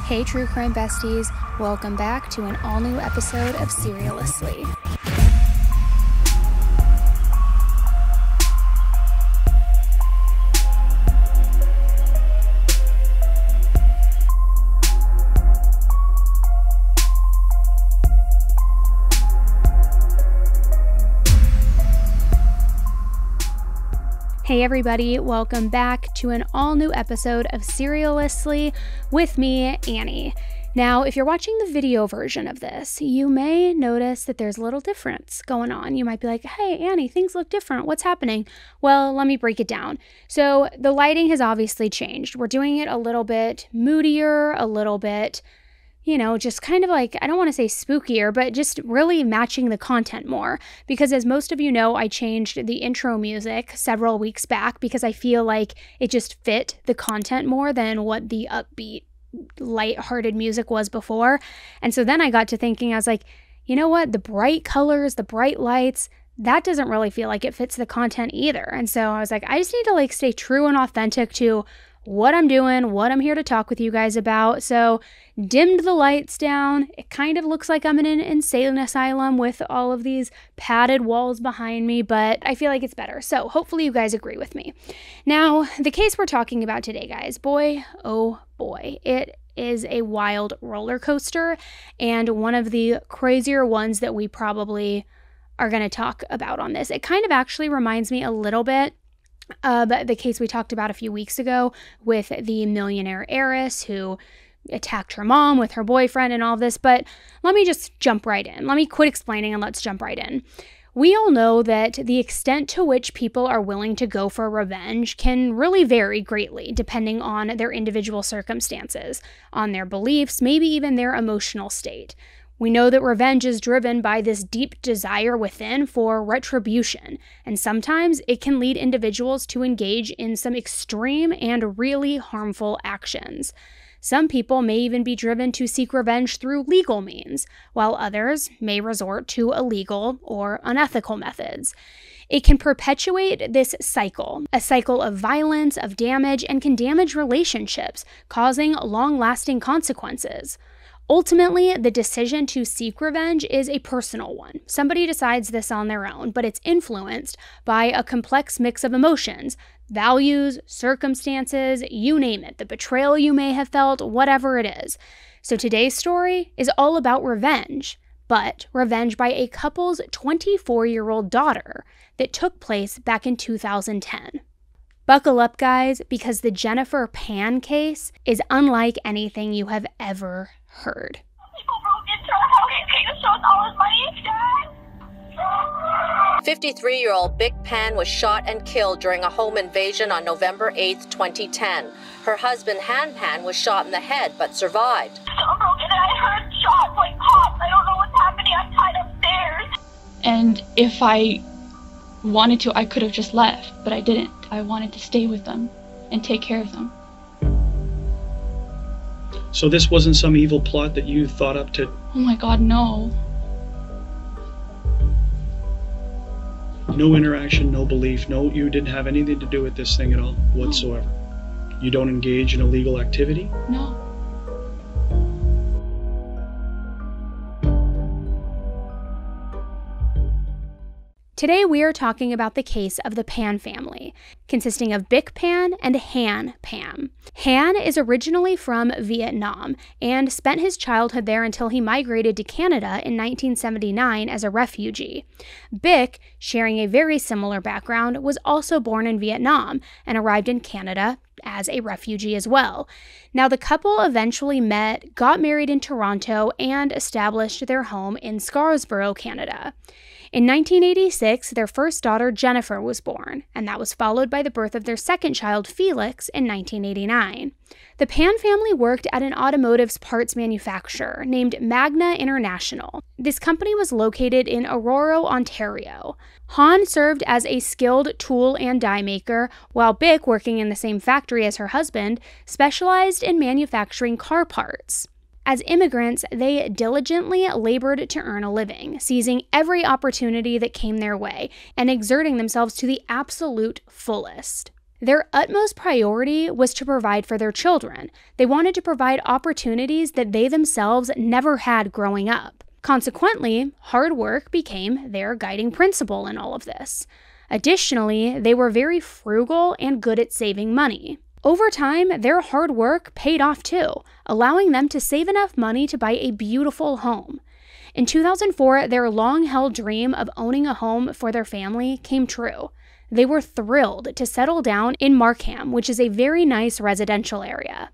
Hey true crime besties, welcome back to an all-new episode of SERIALously. Hey everybody, welcome back to an all-new episode of SERIALously with me, Annie. Now, if you're watching the video version of this, you may notice that there's a little difference going on. You might be like, hey Annie, things look different. What's happening? Well, let me break it down. So the lighting has obviously changed. We're doing it a little bit moodier, a little bit, just kind of like, I don't want to say spookier, but just really matching the content more. Because as most of you know, I changed the intro music several weeks back because I feel like it just fit the content more than what the upbeat, light-hearted music was before. And so then I got to thinking, I was like, you know what? The bright colors, the bright lights, that doesn't really feel like it fits the content either. And so I was like, I just need to stay true and authentic to what I'm doing, what I'm here to talk with you guys about. So dimmed the lights down. It kind of looks like I'm in an insane asylum with all of these padded walls behind me, but I feel like it's better. So hopefully you guys agree with me. Now, the case we're talking about today, guys, boy, oh boy, it is a wild roller coaster and one of the crazier ones that we probably are going to talk about on this. It kind of actually reminds me a little bit the case we talked about a few weeks ago with the millionaire heiress who attacked her mom with her boyfriend and all of this, but let me just jump right in. Let me quit explaining and let's jump right in. We all know that the extent to which people are willing to go for revenge can really vary greatly depending on their individual circumstances, on their beliefs, maybe even their emotional state. We know that revenge is driven by this deep desire within for retribution, and sometimes it can lead individuals to engage in some extreme and really harmful actions. Some people may even be driven to seek revenge through legal means, while others may resort to illegal or unethical methods. It can perpetuate this cycle, a cycle of violence, of damage, and can damage relationships, causing long-lasting consequences. Ultimately, the decision to seek revenge is a personal one. Somebody decides this on their own, but it's influenced by a complex mix of emotions, values, circumstances, you name it, the betrayal you may have felt, whatever it is. So today's story is all about revenge, but revenge by a couple's 24-year-old daughter that took place back in 2010. Buckle up, guys, because the Jennifer Pan case is unlike anything you have ever heard. People broke into our house and stole all his money, Dad. 53-year-old Vic Pan was shot and killed during a home invasion on November 8, 2010. Her husband, Han Pan, was shot in the head but survived. Someone broke in and I heard shots like pops. I don't know what's happening. I'm tied upstairs. And if I wanted to, I could have just left, but I didn't. I wanted to stay with them and take care of them. So this wasn't some evil plot that you thought up to? Oh my God, no. No interaction, no belief, you didn't have anything to do with this thing at all whatsoever? No. You don't engage in illegal activity? No. Today we are talking about the case of the Pan family, consisting of Vic Pan and Han Pan. Han is originally from Vietnam and spent his childhood there until he migrated to Canada in 1979 as a refugee. Vic, sharing a very similar background, was also born in Vietnam and arrived in Canada as a refugee as well. Now, the couple eventually met, got married in Toronto, and established their home in Scarborough, Canada. In 1986, their first daughter, Jennifer, was born, and that was followed by the birth of their second child, Felix, in 1989. The Pan family worked at an automotive parts manufacturer named Magna International. This company was located in Aurora, Ontario. Han served as a skilled tool and die maker, while Vic, working in the same factory as her husband, specialized in manufacturing car parts. As immigrants, they diligently labored to earn a living, seizing every opportunity that came their way and exerting themselves to the absolute fullest. Their utmost priority was to provide for their children. They wanted to provide opportunities that they themselves never had growing up. Consequently, hard work became their guiding principle in all of this. Additionally, they were very frugal and good at saving money. Over time, their hard work paid off too, allowing them to save enough money to buy a beautiful home. In 2004, their long-held dream of owning a home for their family came true. They were thrilled to settle down in Markham, which is a very nice residential area.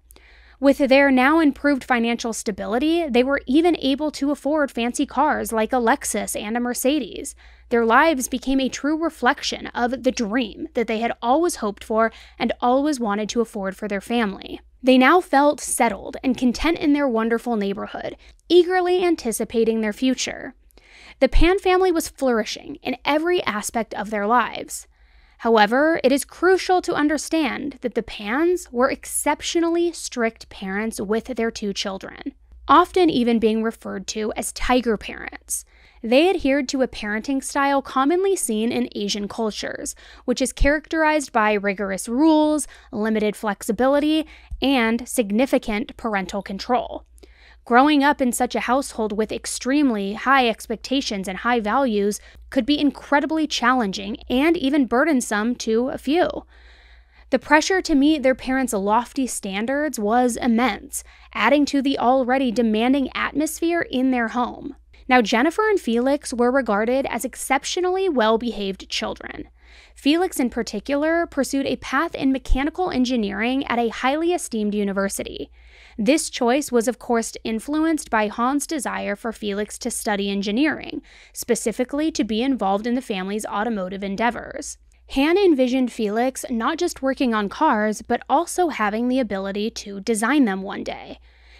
With their now improved financial stability, they were even able to afford fancy cars like a Lexus and a Mercedes. Their lives became a true reflection of the dream that they had always hoped for and always wanted to afford for their family. They now felt settled and content in their wonderful neighborhood, eagerly anticipating their future. The Pan family was flourishing in every aspect of their lives. However, it is crucial to understand that the Pans were exceptionally strict parents with their two children, often even being referred to as tiger parents. They adhered to a parenting style commonly seen in Asian cultures, which is characterized by rigorous rules, limited flexibility, and significant parental control. Growing up in such a household with extremely high expectations and high values could be incredibly challenging and even burdensome to a few. The pressure to meet their parents' lofty standards was immense, adding to the already demanding atmosphere in their home. Now, Jennifer and Felix were regarded as exceptionally well-behaved children. Felix, in particular, pursued a path in mechanical engineering at a highly esteemed university. This choice was, of course, influenced by Han's desire for Felix to study engineering, specifically to be involved in the family's automotive endeavors. Han envisioned Felix not just working on cars, but also having the ability to design them one day.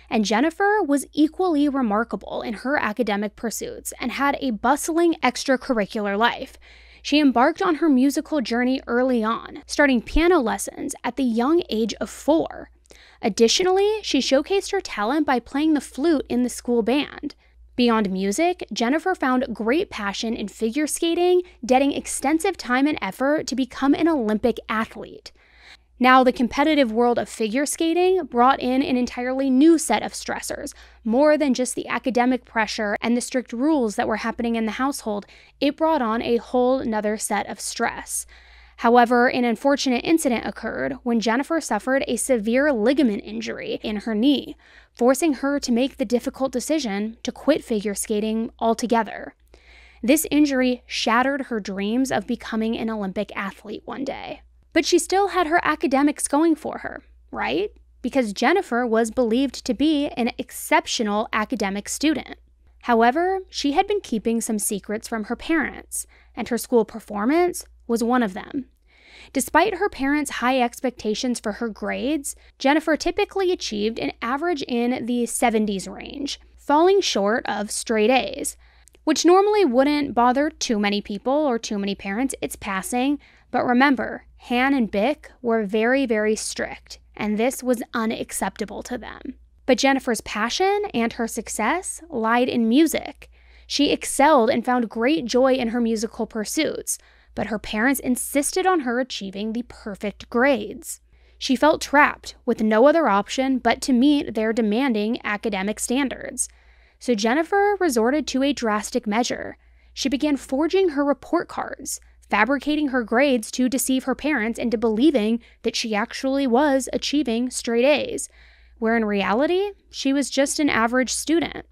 And Jennifer was equally remarkable in her academic pursuits and had a bustling extracurricular life. She embarked on her musical journey early on, starting piano lessons at the young age of 4. Additionally, she showcased her talent by playing the flute in the school band. Beyond music, Jennifer found great passion in figure skating, dedicating extensive time and effort to become an Olympic athlete. Now, the competitive world of figure skating brought in an entirely new set of stressors. More than just the academic pressure and the strict rules that were happening in the household, it brought on a whole nother set of stress. However, an unfortunate incident occurred when Jennifer suffered a severe ligament injury in her knee, forcing her to make the difficult decision to quit figure skating altogether. This injury shattered her dreams of becoming an Olympic athlete one day. But she still had her academics going for her, right? Because Jennifer was believed to be an exceptional academic student. However, she had been keeping some secrets from her parents, and her school performance was one of them. Despite her parents' high expectations for her grades, Jennifer typically achieved an average in the 70s range, falling short of straight A's, which normally wouldn't bother too many people or too many parents. It's passing. But remember, Han and Bick were very, very strict, and this was unacceptable to them. But Jennifer's passion and her success lied in music. She excelled and found great joy in her musical pursuits, but her parents insisted on her achieving the perfect grades. She felt trapped with no other option but to meet their demanding academic standards. So Jennifer resorted to a drastic measure. She began forging her report cards, fabricating her grades to deceive her parents into believing that she actually was achieving straight A's, where in reality, she was just an average student.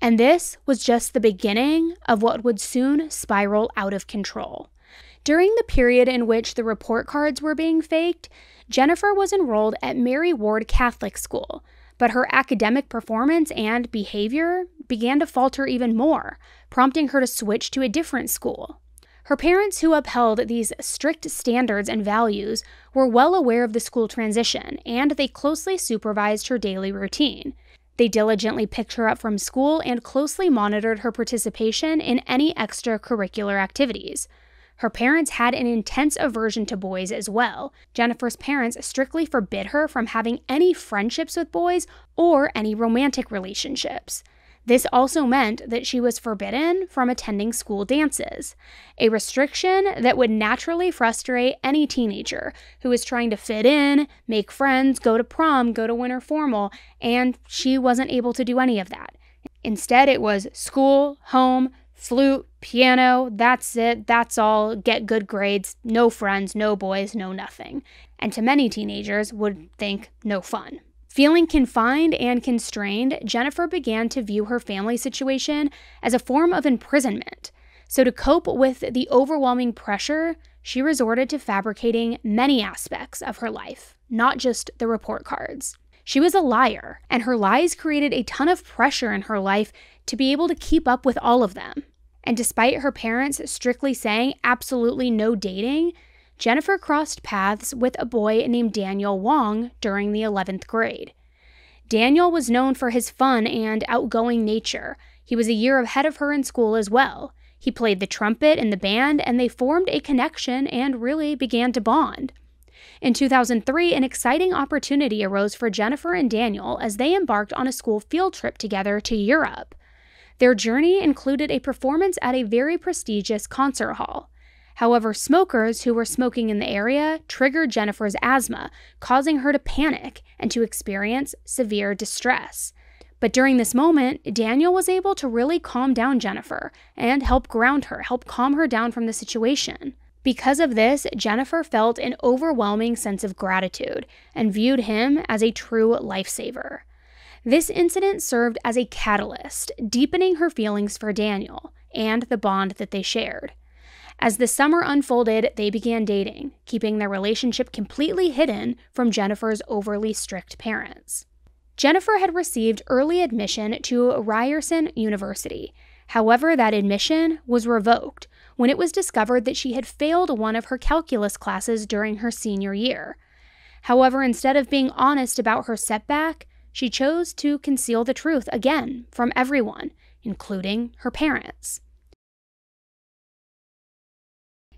And this was just the beginning of what would soon spiral out of control. During the period in which the report cards were being faked, Jennifer was enrolled at Mary Ward Catholic School, but her academic performance and behavior began to falter even more, prompting her to switch to a different school. Her parents, who upheld these strict standards and values, were well aware of the school transition, and they closely supervised her daily routine. They diligently picked her up from school and closely monitored her participation in any extracurricular activities. Her parents had an intense aversion to boys as well. Jennifer's parents strictly forbid her from having any friendships with boys or any romantic relationships. This also meant that she was forbidden from attending school dances, a restriction that would naturally frustrate any teenager who is trying to fit in, make friends, go to prom, go to winter formal, and she wasn't able to do any of that. Instead, it was school, home, flute, piano, that's it, that's all, get good grades, no friends, no boys, no nothing. And to many teenagers would think no fun. Feeling confined and constrained, Jennifer began to view her family situation as a form of imprisonment. So to cope with the overwhelming pressure, she resorted to fabricating many aspects of her life, not just the report cards. She was a liar, and her lies created a ton of pressure in her life to be able to keep up with all of them. And despite her parents strictly saying absolutely no dating, Jennifer crossed paths with a boy named Daniel Wong during the 11th grade. Daniel was known for his fun and outgoing nature. He was a year ahead of her in school as well. He played the trumpet in the band, and they formed a connection and really began to bond. In 2003, an exciting opportunity arose for Jennifer and Daniel as they embarked on a school field trip together to Europe. Their journey included a performance at a very prestigious concert hall. However, smokers who were smoking in the area triggered Jennifer's asthma, causing her to panic and to experience severe distress. But during this moment, Daniel was able to really calm down Jennifer and help ground her, help calm her down from the situation. Because of this, Jennifer felt an overwhelming sense of gratitude and viewed him as a true lifesaver. This incident served as a catalyst, deepening her feelings for Daniel and the bond that they shared. As the summer unfolded, they began dating, keeping their relationship completely hidden from Jennifer's overly strict parents. Jennifer had received early admission to Ryerson University. However, that admission was revoked when it was discovered that she had failed one of her calculus classes during her senior year. However, instead of being honest about her setback, she chose to conceal the truth again from everyone, including her parents.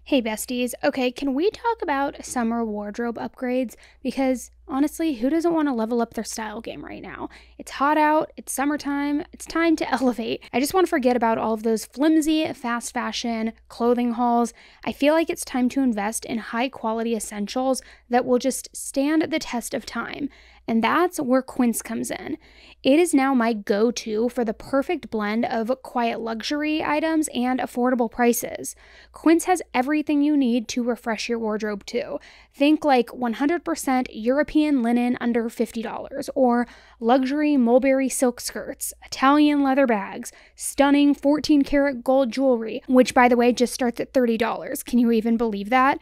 Hey besties, okay, can we talk about summer wardrobe upgrades? Because honestly, who doesn't want to level up their style game right now? It's hot out, it's summertime, it's time to elevate. I just want to forget about all of those flimsy, fast fashion clothing hauls. I feel like it's time to invest in high quality essentials that will just stand the test of time. And that's where Quince comes in. It is now my go-to for the perfect blend of quiet luxury items and affordable prices. Quince has everything you need to refresh your wardrobe too. Think like 100% European linen under $50, or luxury mulberry silk skirts, Italian leather bags, stunning 14-karat gold jewelry, which by the way just starts at $30. Can you even believe that?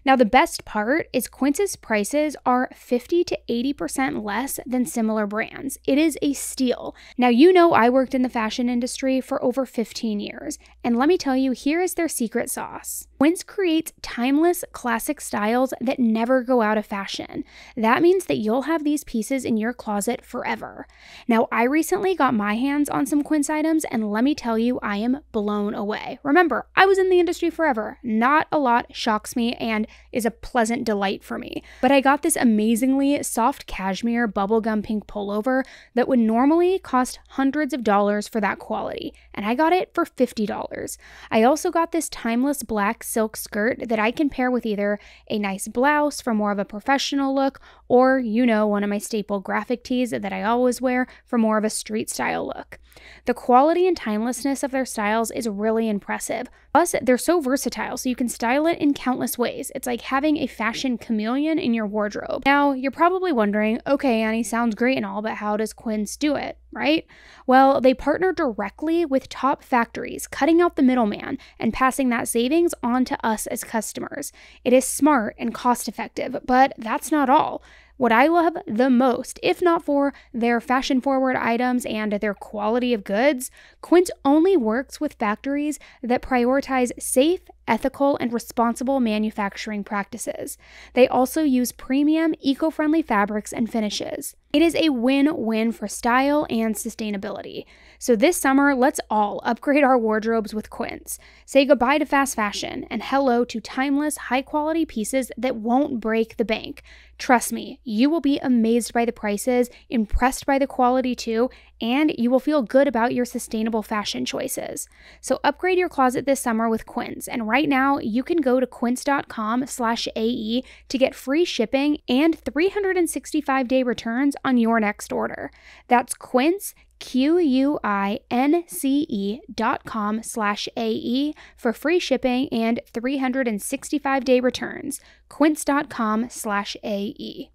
Now the best part is Quince's prices are 50 to 80% less than similar brands. It is a steal. Now you know I worked in the fashion industry for over 15 years, and let me tell you, here is their secret sauce. Quince creates timeless, classic styles that never go out of fashion. That means that you'll have these pieces in your closet forever. Now, I recently got my hands on some Quince items, and let me tell you, I am blown away. Remember, I was in the industry forever. Not a lot shocks me and is a pleasant delight for me. But I got this amazingly soft cashmere bubblegum pink pullover that would normally cost hundreds of dollars for that quality, and I got it for $50. I also got this timeless black silk skirt that I can pair with either a nice blouse for more of a professional look, or, you know, one of my staple graphic tees that I always wear for more of a street style look. The quality and timelessness of their styles is really impressive. Plus, they're so versatile, so you can style it in countless ways. It's like having a fashion chameleon in your wardrobe. Now, you're probably wondering, okay, Annie, sounds great and all, but how does Quince do it, right? Well, they partner directly with top factories, cutting out the middleman and passing that savings on to us as customers. It is smart and cost effective, but that's not all. What I love the most, if not for their fashion-forward items and their quality of goods, Quince only works with factories that prioritize safe, ethical, and responsible manufacturing practices. They also use premium, eco-friendly fabrics and finishes. It is a win-win for style and sustainability. So this summer, let's all upgrade our wardrobes with Quince. Say goodbye to fast fashion and hello to timeless, high-quality pieces that won't break the bank. Trust me, you will be amazed by the prices, impressed by the quality too, and you will feel good about your sustainable fashion choices. So upgrade your closet this summer with Quince, and right now you can go to quince.com/AE to get free shipping and 365-day returns on your next order. That's Quince, QUINCE.com/AE for free shipping and 365-day returns. Quince.com/AE.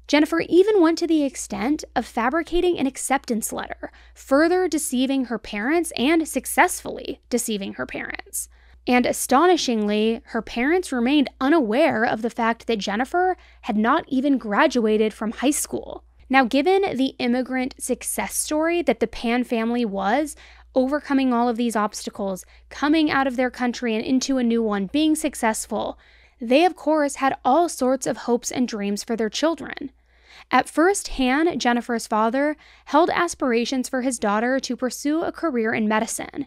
Jennifer even went to the extent of fabricating an acceptance letter, further deceiving her parents and successfully deceiving her parents. And astonishingly, her parents remained unaware of the fact that Jennifer had not even graduated from high school. Now, given the immigrant success story that the Pan family was, overcoming all of these obstacles, coming out of their country and into a new one, being successful, they of course had all sorts of hopes and dreams for their children. At first, Han, Jennifer's father, held aspirations for his daughter to pursue a career in medicine.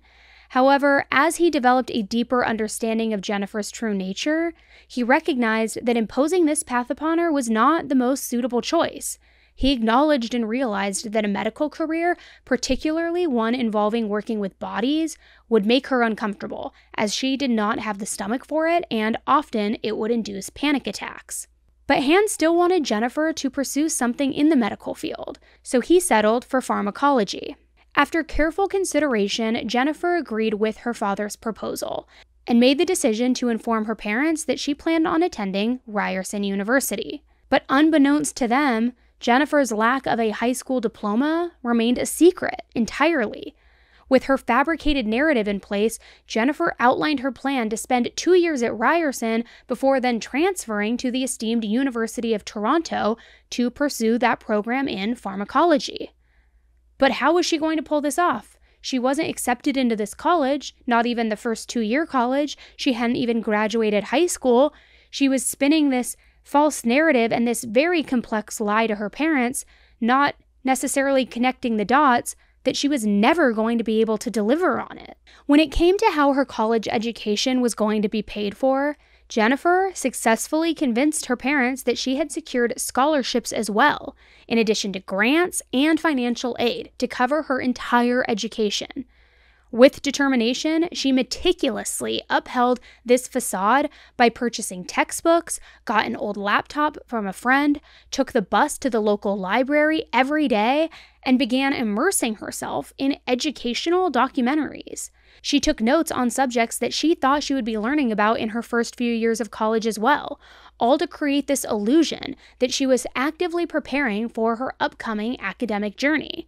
However, as he developed a deeper understanding of Jennifer's true nature, he recognized that imposing this path upon her was not the most suitable choice. He acknowledged and realized that a medical career, particularly one involving working with bodies, would make her uncomfortable, as she did not have the stomach for it, and often it would induce panic attacks. But Han still wanted Jennifer to pursue something in the medical field, so he settled for pharmacology. After careful consideration, Jennifer agreed with her father's proposal and made the decision to inform her parents that she planned on attending Ryerson University. But unbeknownst to them, Jennifer's lack of a high school diploma remained a secret entirely. With her fabricated narrative in place, Jennifer outlined her plan to spend 2 years at Ryerson before then transferring to the esteemed University of Toronto to pursue that program in pharmacology. But how was she going to pull this off? She wasn't accepted into this college, not even the first 2-year college. She hadn't even graduated high school. She was spinning this false narrative and this very complex lie to her parents, not necessarily connecting the dots that she was never going to be able to deliver on it. When it came to how her college education was going to be paid for, Jennifer successfully convinced her parents that she had secured scholarships as well, in addition to grants and financial aid to cover her entire education. With determination, she meticulously upheld this facade by purchasing textbooks, got an old laptop from a friend, took the bus to the local library every day, and began immersing herself in educational documentaries. She took notes on subjects that she thought she would be learning about in her first few years of college as well, all to create this illusion that she was actively preparing for her upcoming academic journey.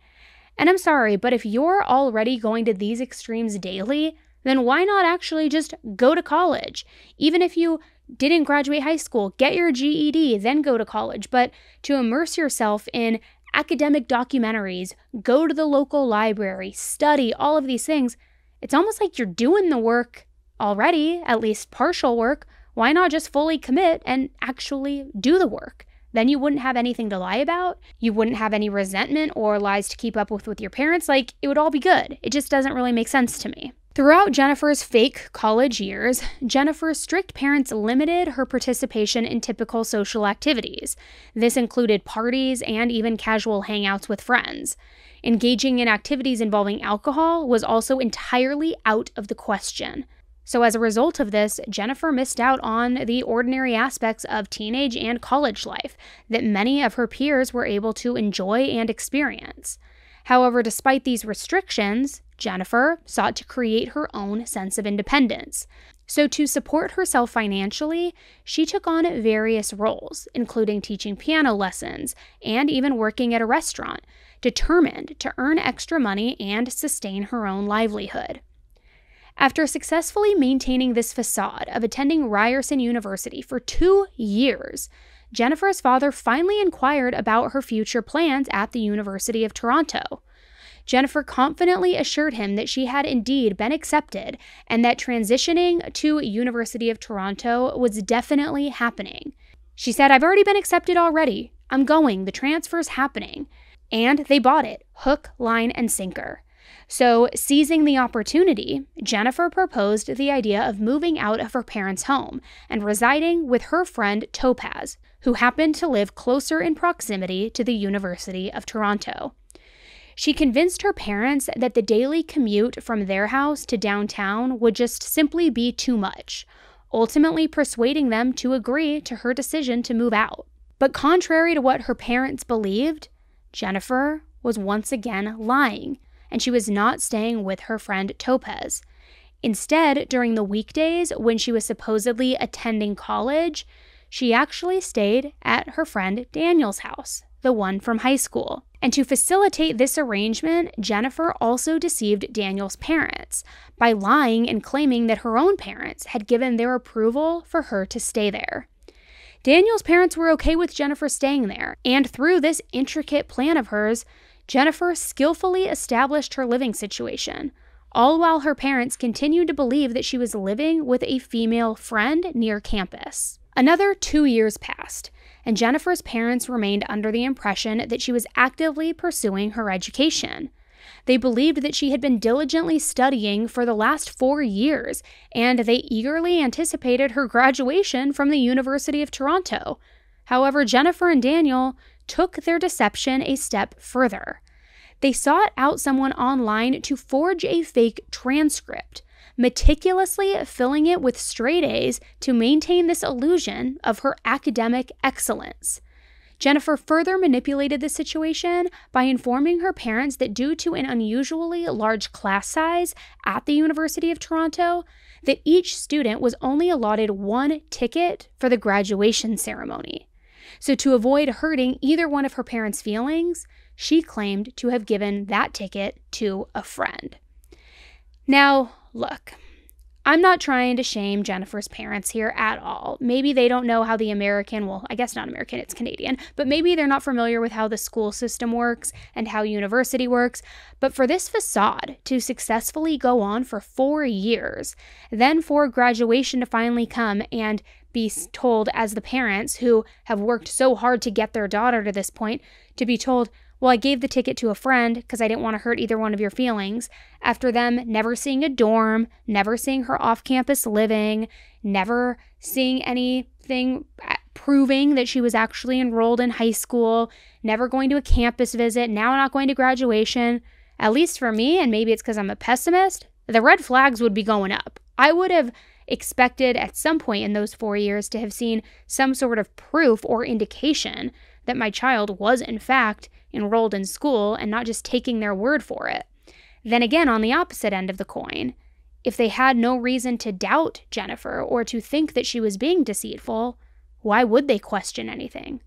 And I'm sorry, but if you're already going to these extremes daily, then why not actually just go to college? Even if you didn't graduate high school, get your GED, then go to college. But to immerse yourself in academic documentaries, go to the local library, study, all of these things, it's almost like you're doing the work already, at least partial work. Why not just fully commit and actually do the work? Then you wouldn't have anything to lie about. You wouldn't have any resentment or lies to keep up with your parents. Like, it would all be good. It just doesn't really make sense to me. Throughout Jennifer's fake college years, Jennifer's strict parents limited her participation in typical social activities. This included parties and even casual hangouts with friends. Engaging in activities involving alcohol was also entirely out of the question. So as a result of this, Jennifer missed out on the ordinary aspects of teenage and college life that many of her peers were able to enjoy and experience. However, despite these restrictions, Jennifer sought to create her own sense of independence. So to support herself financially, she took on various roles, including teaching piano lessons and even working at a restaurant, determined to earn extra money and sustain her own livelihood. After successfully maintaining this facade of attending Ryerson University for 2 years, Jennifer's father finally inquired about her future plans at the University of Toronto. Jennifer confidently assured him that she had indeed been accepted and that transitioning to University of Toronto was definitely happening. She said, "I've already been accepted already. I'm going. The transfer's happening." And they bought it, hook, line, and sinker. So, seizing the opportunity, Jennifer proposed the idea of moving out of her parents' home and residing with her friend Topaz, who happened to live closer in proximity to the University of Toronto. She convinced her parents that the daily commute from their house to downtown would just simply be too much, ultimately persuading them to agree to her decision to move out. But contrary to what her parents believed, Jennifer was once again lying, and she was not staying with her friend Topaz. Instead, during the weekdays when she was supposedly attending college, she actually stayed at her friend Daniel's house, the one from high school. And to facilitate this arrangement, Jennifer also deceived Daniel's parents by lying and claiming that her own parents had given their approval for her to stay there. Daniel's parents were okay with Jennifer staying there, and through this intricate plan of hers, Jennifer skillfully established her living situation, all while her parents continued to believe that she was living with a female friend near campus. Another 2 years passed, and Jennifer's parents remained under the impression that she was actively pursuing her education. They believed that she had been diligently studying for the last 4 years, and they eagerly anticipated her graduation from the University of Toronto. However, Jennifer and Daniel took their deception a step further. They sought out someone online to forge a fake transcript, meticulously filling it with straight A's to maintain this illusion of her academic excellence. Jennifer further manipulated the situation by informing her parents that due to an unusually large class size at the University of Toronto, that each student was only allotted one ticket for the graduation ceremony. So to avoid hurting either one of her parents' feelings, she claimed to have given that ticket to a friend. Now, look, I'm not trying to shame Jennifer's parents here at all. Maybe they don't know how the American, well, I guess not American, it's Canadian, but maybe they're not familiar with how the school system works and how university works. But for this facade to successfully go on for 4 years, then for graduation to finally come and be told as the parents who have worked so hard to get their daughter to this point, to be told, well, I gave the ticket to a friend because I didn't want to hurt either one of your feelings, after them never seeing a dorm, never seeing her off-campus living, never seeing anything proving that she was actually enrolled in high school, never going to a campus visit, now not going to graduation. At least for me, and maybe it's because I'm a pessimist, the red flags would be going up. I would have expected at some point in those 4 years to have seen some sort of proof or indication that my child was in fact enrolled in school and not just taking their word for it. Then again, on the opposite end of the coin, if they had no reason to doubt Jennifer or to think that she was being deceitful, why would they question anything?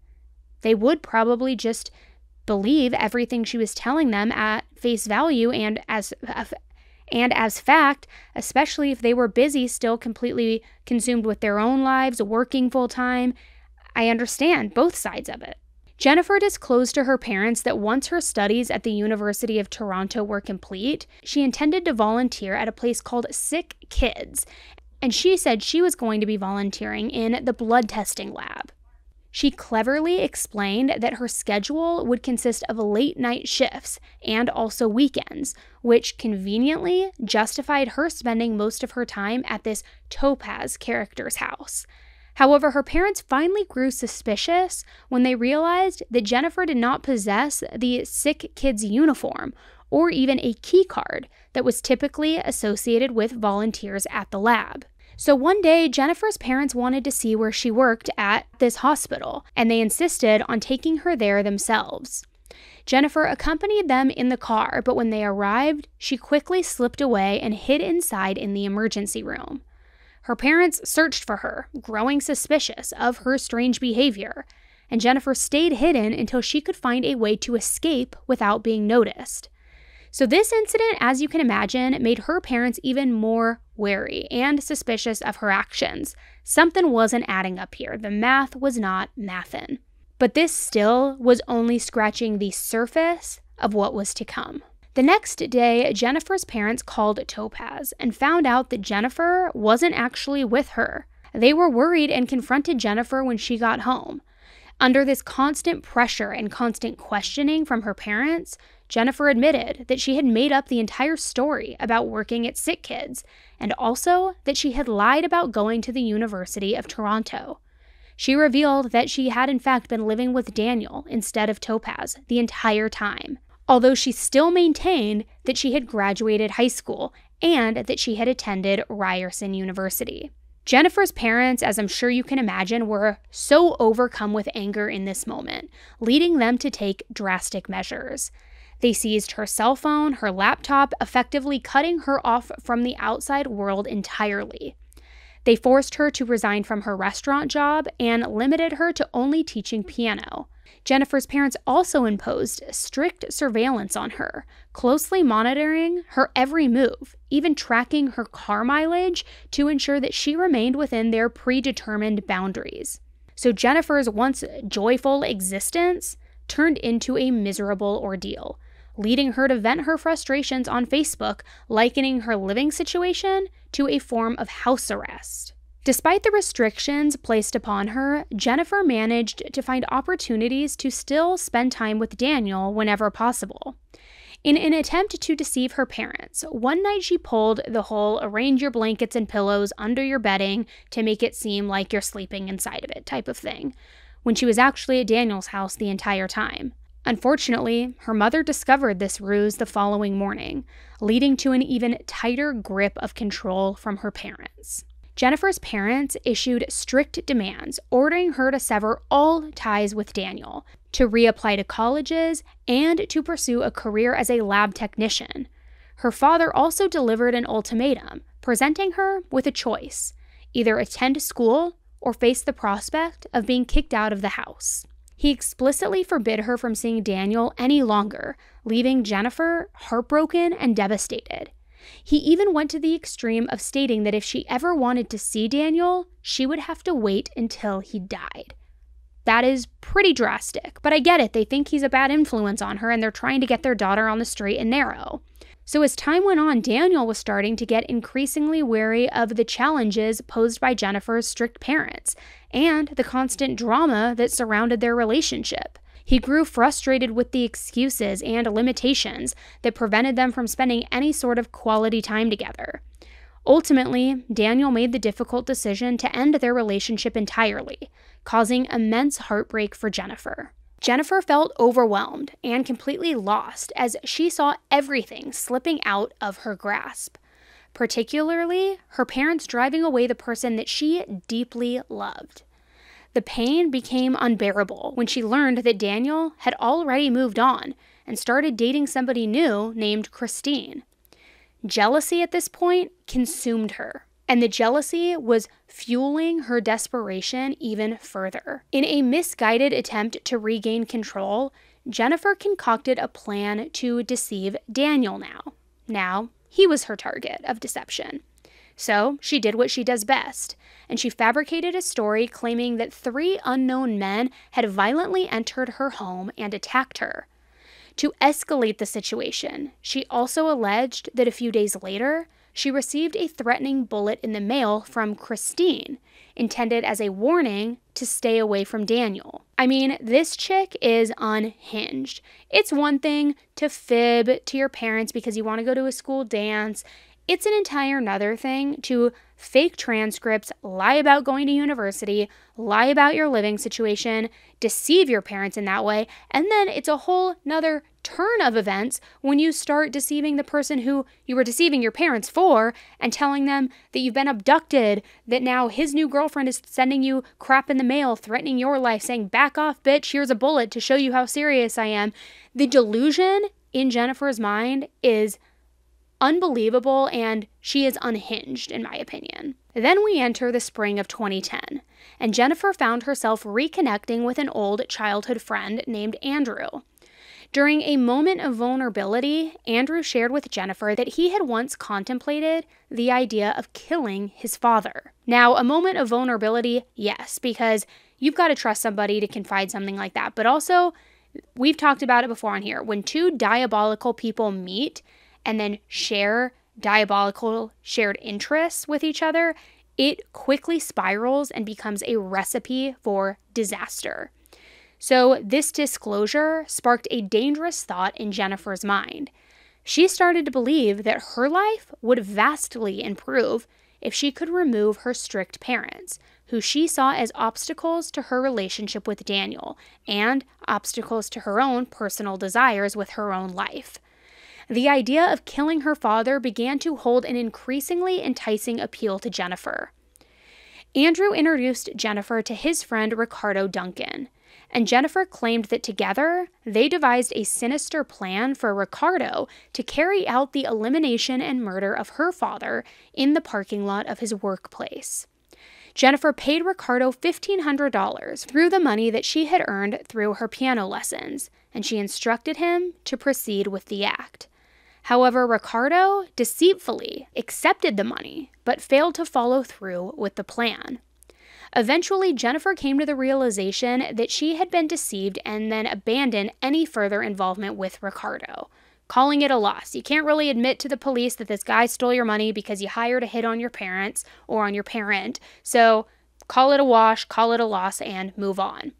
They would probably just believe everything she was telling them at face value and as fact, especially if they were busy, still completely consumed with their own lives, working full time. I understand both sides of it. Jennifer disclosed to her parents that once her studies at the University of Toronto were complete, she intended to volunteer at a place called Sick Kids, and she said she was going to be volunteering in the blood testing lab. She cleverly explained that her schedule would consist of late-night shifts and also weekends, which conveniently justified her spending most of her time at this Topaz character's house. However, her parents finally grew suspicious when they realized that Jennifer did not possess the Sick Kids uniform or even a key card that was typically associated with volunteers at the lab. So one day, Jennifer's parents wanted to see where she worked at this hospital, and they insisted on taking her there themselves. Jennifer accompanied them in the car, but when they arrived, she quickly slipped away and hid inside in the emergency room. Her parents searched for her, growing suspicious of her strange behavior, and Jennifer stayed hidden until she could find a way to escape without being noticed. So this incident, as you can imagine, made her parents even more wary and suspicious of her actions. Something wasn't adding up here. The math was not mathin'. But this still was only scratching the surface of what was to come. The next day, Jennifer's parents called Topaz and found out that Jennifer wasn't actually with her. They were worried and confronted Jennifer when she got home. Under this constant pressure and constant questioning from her parents, Jennifer admitted that she had made up the entire story about working at Sick Kids, and also that she had lied about going to the University of Toronto. She revealed that she had in fact been living with Daniel instead of Topaz the entire time, although she still maintained that she had graduated high school and that she had attended Ryerson University. Jennifer's parents, as I'm sure you can imagine, were so overcome with anger in this moment, leading them to take drastic measures. They seized her cell phone, her laptop, effectively cutting her off from the outside world entirely. They forced her to resign from her restaurant job and limited her to only teaching piano. Jennifer's parents also imposed strict surveillance on her, closely monitoring her every move, even tracking her car mileage to ensure that she remained within their predetermined boundaries. So Jennifer's once joyful existence turned into a miserable ordeal, leading her to vent her frustrations on Facebook, likening her living situation to a form of house arrest. Despite the restrictions placed upon her, Jennifer managed to find opportunities to still spend time with Daniel whenever possible. In an attempt to deceive her parents, one night she pulled the whole arrange your blankets and pillows under your bedding to make it seem like you're sleeping inside of it type of thing, when she was actually at Daniel's house the entire time. Unfortunately, her mother discovered this ruse the following morning, leading to an even tighter grip of control from her parents. Jennifer's parents issued strict demands, ordering her to sever all ties with Daniel, to reapply to colleges, and to pursue a career as a lab technician. Her father also delivered an ultimatum, presenting her with a choice: either attend school or face the prospect of being kicked out of the house. He explicitly forbid her from seeing Daniel any longer, leaving Jennifer heartbroken and devastated. He even went to the extreme of stating that if she ever wanted to see Daniel, she would have to wait until he died. That is pretty drastic, but I get it. They think he's a bad influence on her and they're trying to get their daughter on the straight and narrow. So as time went on, Daniel was starting to get increasingly wary of the challenges posed by Jennifer's strict parents and the constant drama that surrounded their relationship. He grew frustrated with the excuses and limitations that prevented them from spending any sort of quality time together. Ultimately, Daniel made the difficult decision to end their relationship entirely, causing immense heartbreak for Jennifer. Jennifer felt overwhelmed and completely lost as she saw everything slipping out of her grasp, particularly her parents driving away the person that she deeply loved. The pain became unbearable when she learned that Daniel had already moved on and started dating somebody new named Christine. Jealousy at this point consumed her, and the jealousy was fueling her desperation even further. In a misguided attempt to regain control, Jennifer concocted a plan to deceive Daniel now. Now, he was her target of deception. So she did what she does best, and she fabricated a story claiming that 3 unknown men had violently entered her home and attacked her. To escalate the situation, she also alleged that a few days later, she received a threatening bullet in the mail from Christine, intended as a warning to stay away from Daniel. I mean, this chick is unhinged. It's one thing to fib to your parents because you want to go to a school dance. It's an entire nother thing to fake transcripts, lie about going to university, lie about your living situation, deceive your parents in that way, and then it's a whole nother turn of events when you start deceiving the person who you were deceiving your parents for and telling them that you've been abducted, that now his new girlfriend is sending you crap in the mail, threatening your life, saying, "Back off, bitch, here's a bullet to show you how serious I am." The delusion in Jennifer's mind is unbelievable, and she is unhinged, in my opinion. Then we enter the spring of 2010, and Jennifer found herself reconnecting with an old childhood friend named Andrew. During a moment of vulnerability, Andrew shared with Jennifer that he had once contemplated the idea of killing his father. Now, a moment of vulnerability, yes, because you've got to trust somebody to confide something like that, but also, we've talked about it before on here, when 2 diabolical people meet and then share diabolical shared interests with each other, it quickly spirals and becomes a recipe for disaster. So this disclosure sparked a dangerous thought in Jennifer's mind. She started to believe that her life would vastly improve if she could remove her strict parents, who she saw as obstacles to her relationship with Daniel and obstacles to her own personal desires with her own life. The idea of killing her father began to hold an increasingly enticing appeal to Jennifer. Andrew introduced Jennifer to his friend Ricardo Duncan, and Jennifer claimed that together they devised a sinister plan for Ricardo to carry out the elimination and murder of her father in the parking lot of his workplace. Jennifer paid Ricardo $1,500 through the money that she had earned through her piano lessons, and she instructed him to proceed with the act. However, Ricardo deceitfully accepted the money, but failed to follow through with the plan. Eventually, Jennifer came to the realization that she had been deceived and then abandoned any further involvement with Ricardo, calling it a loss. You can't really admit to the police that this guy stole your money because you hired a hit on your parents or on your parent, so call it a wash, call it a loss, and move on.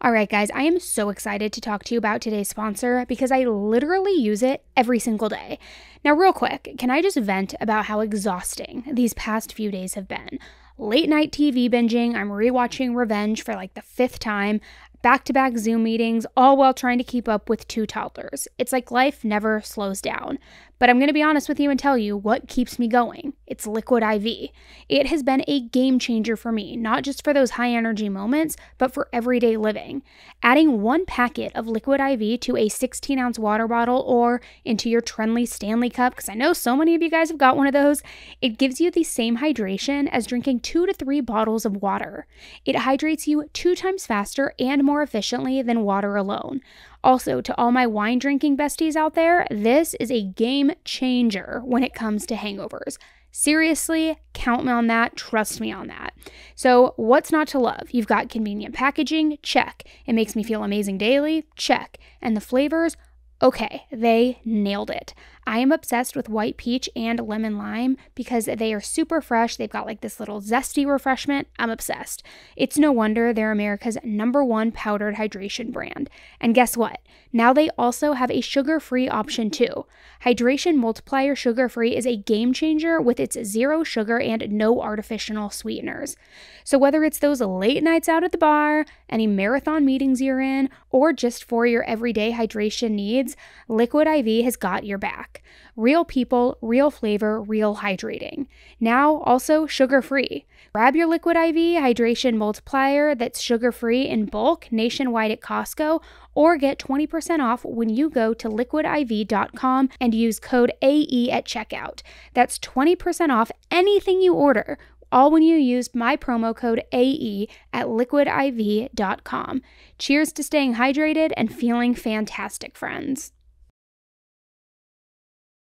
All right, guys, I am so excited to talk to you about today's sponsor because I literally use it every single day. Now, real quick, can I just vent about how exhausting these past few days have been? Late night TV binging, I'm rewatching Revenge for like the 5th time, back-to-back Zoom meetings, all while trying to keep up with 2 toddlers. It's like life never slows down. But I'm going to be honest with you and tell you what keeps me going. It's Liquid IV. It has been a game changer for me, not just for those high energy moments, but for everyday living. Adding 1 packet of Liquid IV to a 16-ounce water bottle or into your Trenly Stanley cup, because I know so many of you guys have got one of those, it gives you the same hydration as drinking 2 to 3 bottles of water. It hydrates you 2 times faster and more efficiently than water alone. Also, to all my wine drinking besties out there, this is a game changer when it comes to hangovers. Seriously, count me on that, trust me on that. So, what's not to love? You've got convenient packaging, check. It makes me feel amazing daily, check. And the flavors, okay, they nailed it. I am obsessed with white peach and lemon lime because they are super fresh. They've got like this little zesty refreshment. I'm obsessed. It's no wonder they're America's #1 powdered hydration brand. And guess what? Now they also have a sugar-free option too. Hydration Multiplier Sugar-Free is a game changer with its 0 sugar and no artificial sweeteners. So whether it's those late nights out at the bar, any marathon meetings you're in, or just for your everyday hydration needs, Liquid IV has got your back. Real people, real flavor, real hydrating. Now also sugar-free. Grab your Liquid IV Hydration Multiplier that's sugar-free in bulk nationwide at Costco, or get 20% off when you go to liquidiv.com and use code AE at checkout. That's 20% off anything you order, all when you use my promo code AE at liquidiv.com. Cheers to staying hydrated and feeling fantastic, friends.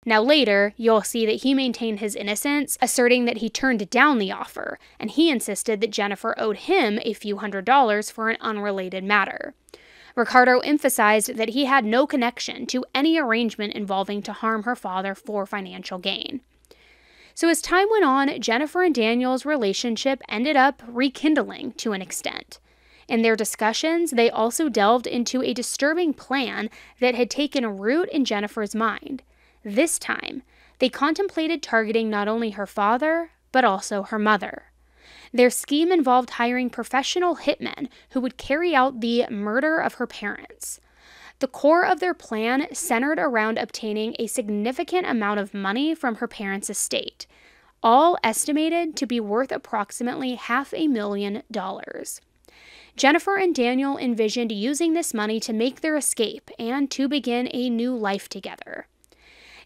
Now later, you'll see that he maintained his innocence, asserting that he turned down the offer, and he insisted that Jennifer owed him a few $100s for an unrelated matter. Ricardo emphasized that he had no connection to any arrangement involving to harm her father for financial gain. So as time went on, Jennifer and Daniel's relationship ended up rekindling to an extent. In their discussions, they also delved into a disturbing plan that had taken root in Jennifer's mind. This time, they contemplated targeting not only her father, but also her mother. Their scheme involved hiring professional hitmen who would carry out the murder of her parents. The core of their plan centered around obtaining a significant amount of money from her parents' estate, all estimated to be worth approximately $500,000. Jennifer and Daniel envisioned using this money to make their escape and to begin a new life together.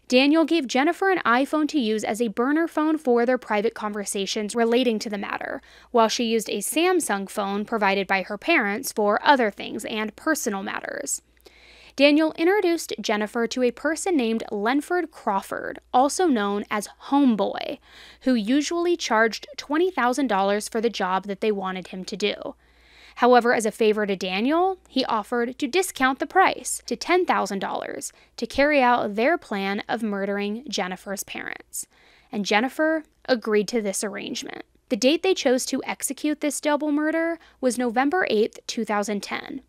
Daniel gave Jennifer an iPhone to use as a burner phone for their private conversations relating to the matter, while she used a Samsung phone provided by her parents for other things and personal matters. Daniel introduced Jennifer to a person named Lenford Crawford, also known as Homeboy, who usually charged $20,000 for the job that they wanted him to do. However, as a favor to Daniel, he offered to discount the price to $10,000 to carry out their plan of murdering Jennifer's parents. And Jennifer agreed to this arrangement. The date they chose to execute this double murder was November 8th, 2010.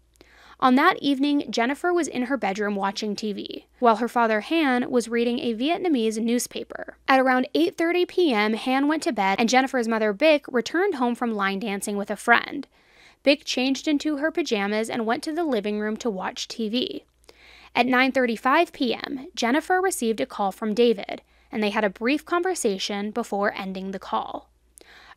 On that evening, Jennifer was in her bedroom watching TV, while her father Han was reading a Vietnamese newspaper. At around 8:30 p.m., Han went to bed, and Jennifer's mother, Bic, returned home from line dancing with a friend. Bic changed into her pajamas and went to the living room to watch TV. At 9:35 p.m., Jennifer received a call from David, and they had a brief conversation before ending the call.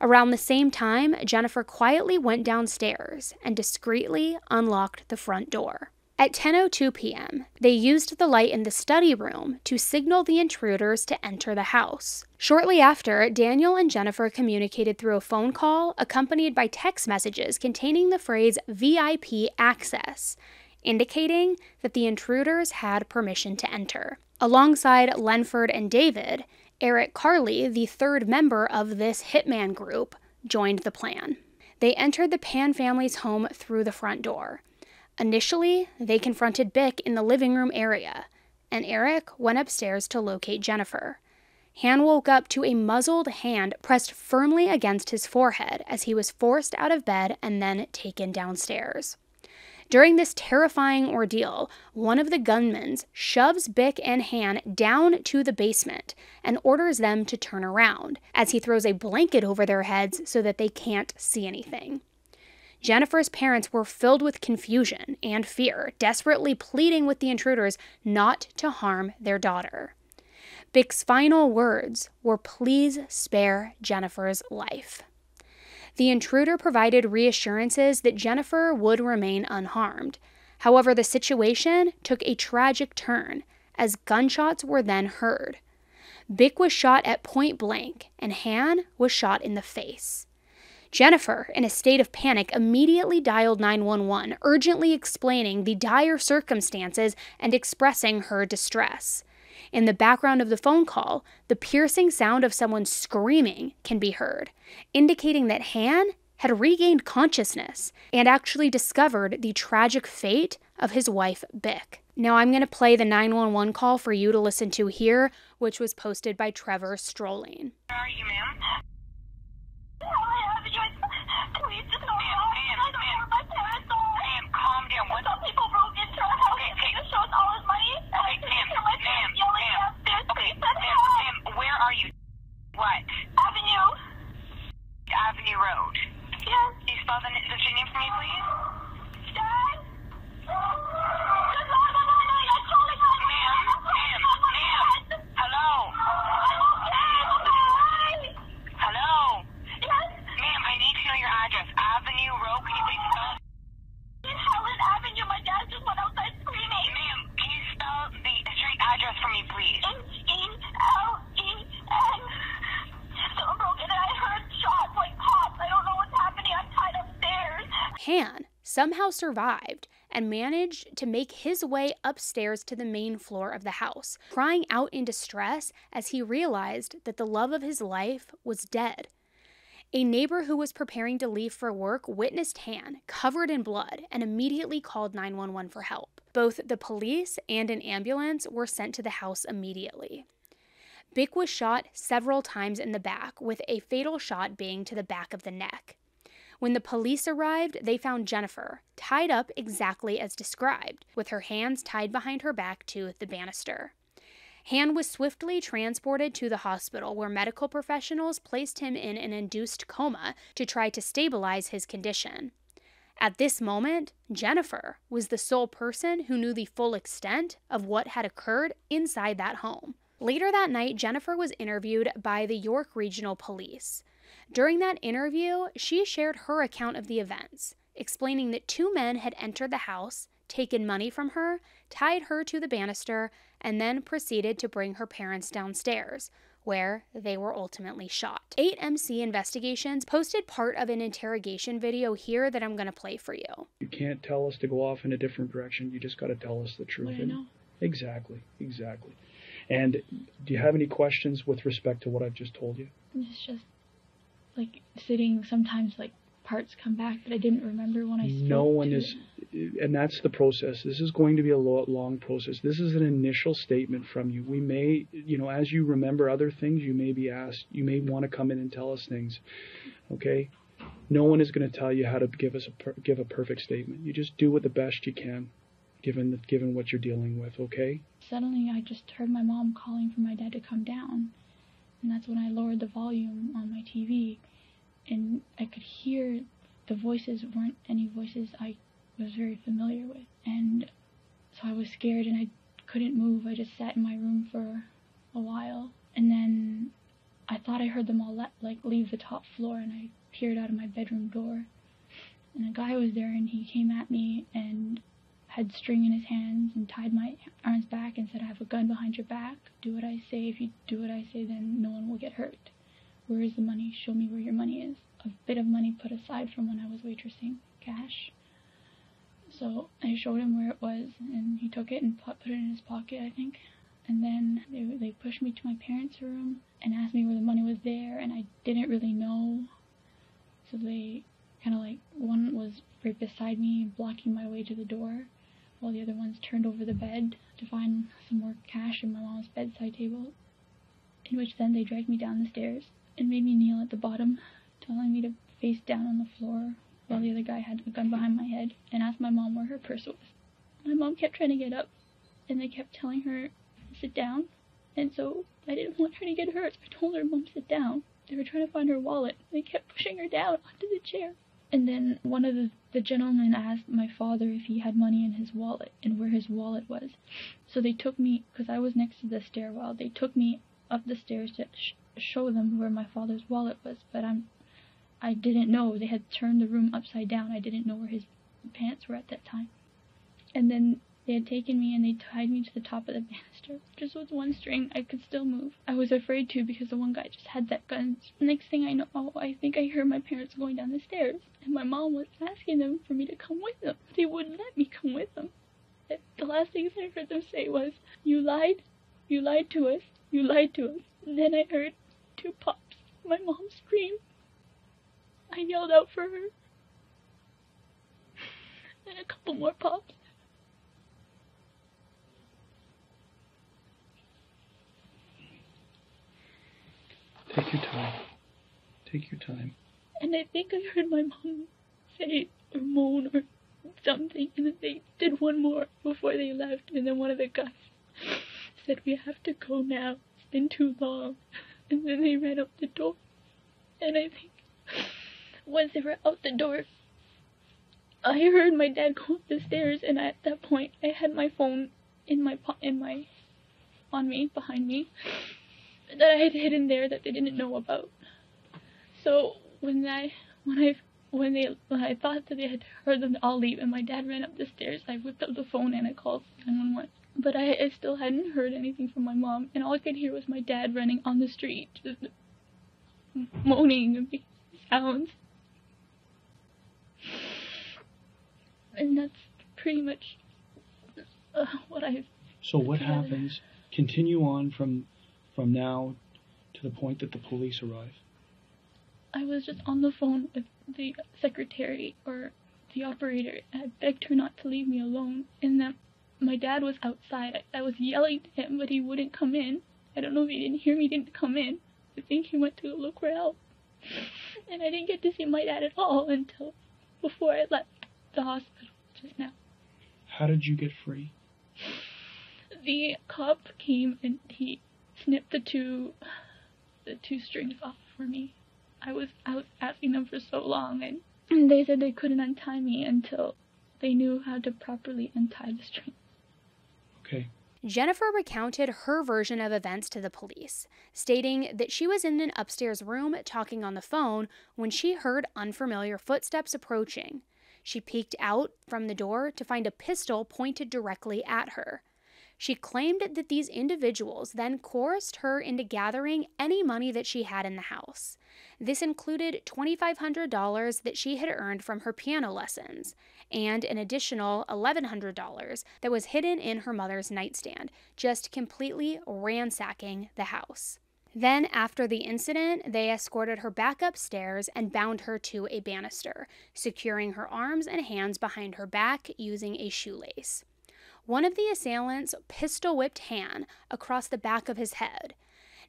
Around the same time, Jennifer quietly went downstairs and discreetly unlocked the front door. At 10:02 p.m., they used the light in the study room to signal the intruders to enter the house. Shortly after, Daniel and Jennifer communicated through a phone call accompanied by text messages containing the phrase VIP access, indicating that the intruders had permission to enter. Alongside Lenford and David, Eric Carley, the third member of this hitman group, joined the plan. They entered the Pan family's home through the front door. Initially, they confronted Bic in the living room area, and Eric went upstairs to locate Jennifer. Han woke up to a muzzled hand pressed firmly against his forehead as he was forced out of bed and then taken downstairs. During this terrifying ordeal, one of the gunmen shoves Bic and Han down to the basement and orders them to turn around, as he throws a blanket over their heads so that they can't see anything. Jennifer's parents were filled with confusion and fear, desperately pleading with the intruders not to harm their daughter. Bic's final words were, "Please spare Jennifer's life." The intruder provided reassurances that Jennifer would remain unharmed. However, the situation took a tragic turn as gunshots were then heard. Bic was shot at point blank, and Han was shot in the face. Jennifer, in a state of panic, immediately dialed 911, urgently explaining the dire circumstances and expressing her distress. In the background of the phone call, the piercing sound of someone screaming can be heard, indicating that Han had regained consciousness and actually discovered the tragic fate of his wife, Bic. Now I'm going to play the 911 call for you to listen to here, which was posted by Trevor Strolling. Where are you, ma'am? Please just go ma'am, calm down. What? Some people broke into our house and they showed all his money. Ma'am, where are you? What? Avenue Road. Yes. Can you spell the street name for me, please? Dad? Ma'am. Hello? Hello? Yes? Ma'am, I need to know your address. Avenue Road, can you please spell it? In Helen Avenue, my dad just went outside screaming. Ma'am, can you spell the street address for me, please? H-E-L-E-N. Someone broke in and I heard shots like pops. I don't know what's happening. I'm tied upstairs. Han somehow survived and managed to make his way upstairs to the main floor of the house, crying out in distress as he realized that the love of his life was dead. A neighbor who was preparing to leave for work witnessed Han covered in blood and immediately called 911 for help. Both the police and an ambulance were sent to the house immediately. Bic was shot several times in the back, with a fatal shot being to the back of the neck. When the police arrived, they found Jennifer tied up exactly as described, with her hands tied behind her back to the banister. Han was swiftly transported to the hospital, where medical professionals placed him in an induced coma to try to stabilize his condition. At this moment, Jennifer was the sole person who knew the full extent of what had occurred inside that home. Later that night, Jennifer was interviewed by the York Regional Police. During that interview, she shared her account of the events, explaining that two men had entered the house, taken money from her, tied her to the banister, and then proceeded to bring her parents downstairs, where they were ultimately shot. 8MC Investigations posted part of an interrogation video here that I'm going to play for you. You can't tell us to go off in a different direction. You just got to tell us the truth. What I know. Exactly. And do you have any questions with respect to what I've just told you? It's just like sitting, sometimes like parts come back, but I didn't remember when I spoke. No one is, and that's the process. This is going to be a long process. This is an initial statement from you. We may, as you remember other things, you may be asked, you may want to come in and tell us things. Okay? No one is going to tell you how to give a perfect statement. You just do what the best you can, given what you're dealing with, okay? Suddenly, I just heard my mom calling for my dad to come down, and that's when I lowered the volume on my TV, and I could hear the voices weren't any voices I was very familiar with, and so I was scared and I couldn't move. I just sat in my room for a while, and then I thought I heard them all leave the top floor, and I peered out of my bedroom door, and a guy was there, and he came at me and had string in his hands and tied my arms back and said, "I have a gun behind your back. Do what I say. If you do what I say, then no one will get hurt. Where is the money? Show me where your money is." A bit of money put aside from when I was waitressing, cash. So I showed him where it was, and he took it and put it in his pocket, I think. And then they pushed me to my parents' room and asked me where the money was there, and I didn't really know. So they kind of one was right beside me, blocking my way to the door, while the other ones turned over the bed to find some more cash in my mom's bedside table, in which then they dragged me down the stairs and made me kneel at the bottom, telling me to face down on the floor, while the other guy had a gun behind my head, and asked my mom where her purse was. My mom kept trying to get up, and they kept telling her to sit down, and so I didn't want her to get hurt, so I told her, "Mom, sit down." They were trying to find her wallet. They kept pushing her down onto the chair. And then one of the gentlemen asked my father if he had money in his wallet and where his wallet was. So they took me, because I was next to the stairwell, they took me up the stairs to show them where my father's wallet was. But I didn't know. They had turned the room upside down. I didn't know where his pants were at that time. And then they had taken me and they tied me to the top of the banister, just with one string. I could still move. I was afraid to, because the one guy just had that gun. Next thing I know, I think I heard my parents going down the stairs, and my mom was asking them for me to come with them. They wouldn't let me come with them. The last things I heard them say was, "You lied to us, you lied to us." And then I heard 2 pops. My mom screamed. I yelled out for her. Then a couple more pops. Take your time. Take your time. And I think I heard my mom say or moan or something, and then they did one more before they left, and then one of the guys said, "We have to go now, it's been too long." And then they ran out the door, and I think once they were out the door, I heard my dad go up the stairs, and at that point I had my phone on me, behind me, that I had hidden there that they didn't know about. So when I thought that they had heard them all leave and my dad ran up the stairs, I whipped up the phone and I called 911. But I still hadn't heard anything from my mom, and all I could hear was my dad running on the street, just moaning and making sounds. And that's pretty much what I've... So what happens? Continue on from now to the point that the police arrive. I was just on the phone with the secretary or the operator, and I begged her not to leave me alone, and that my dad was outside. I was yelling to him, but he wouldn't come in. I don't know if he didn't hear me, didn't come in. I think he went to go look for help. And I didn't get to see my dad at all until before I left the hospital just now. How did you get free? The cop came and he snipped the two strings off for me. I was asking them for so long, and they said they couldn't untie me until they knew how to properly untie the string. Okay. Jennifer recounted her version of events to the police, stating that she was in an upstairs room talking on the phone when she heard unfamiliar footsteps approaching. She peeked out from the door to find a pistol pointed directly at her. She claimed that these individuals then coerced her into gathering any money that she had in the house. This included $2,500 that she had earned from her piano lessons, and an additional $1,100 that was hidden in her mother's nightstand, just completely ransacking the house. Then, after the incident, they escorted her back upstairs and bound her to a banister, securing her arms and hands behind her back using a shoelace. One of the assailants pistol-whipped Han across the back of his head.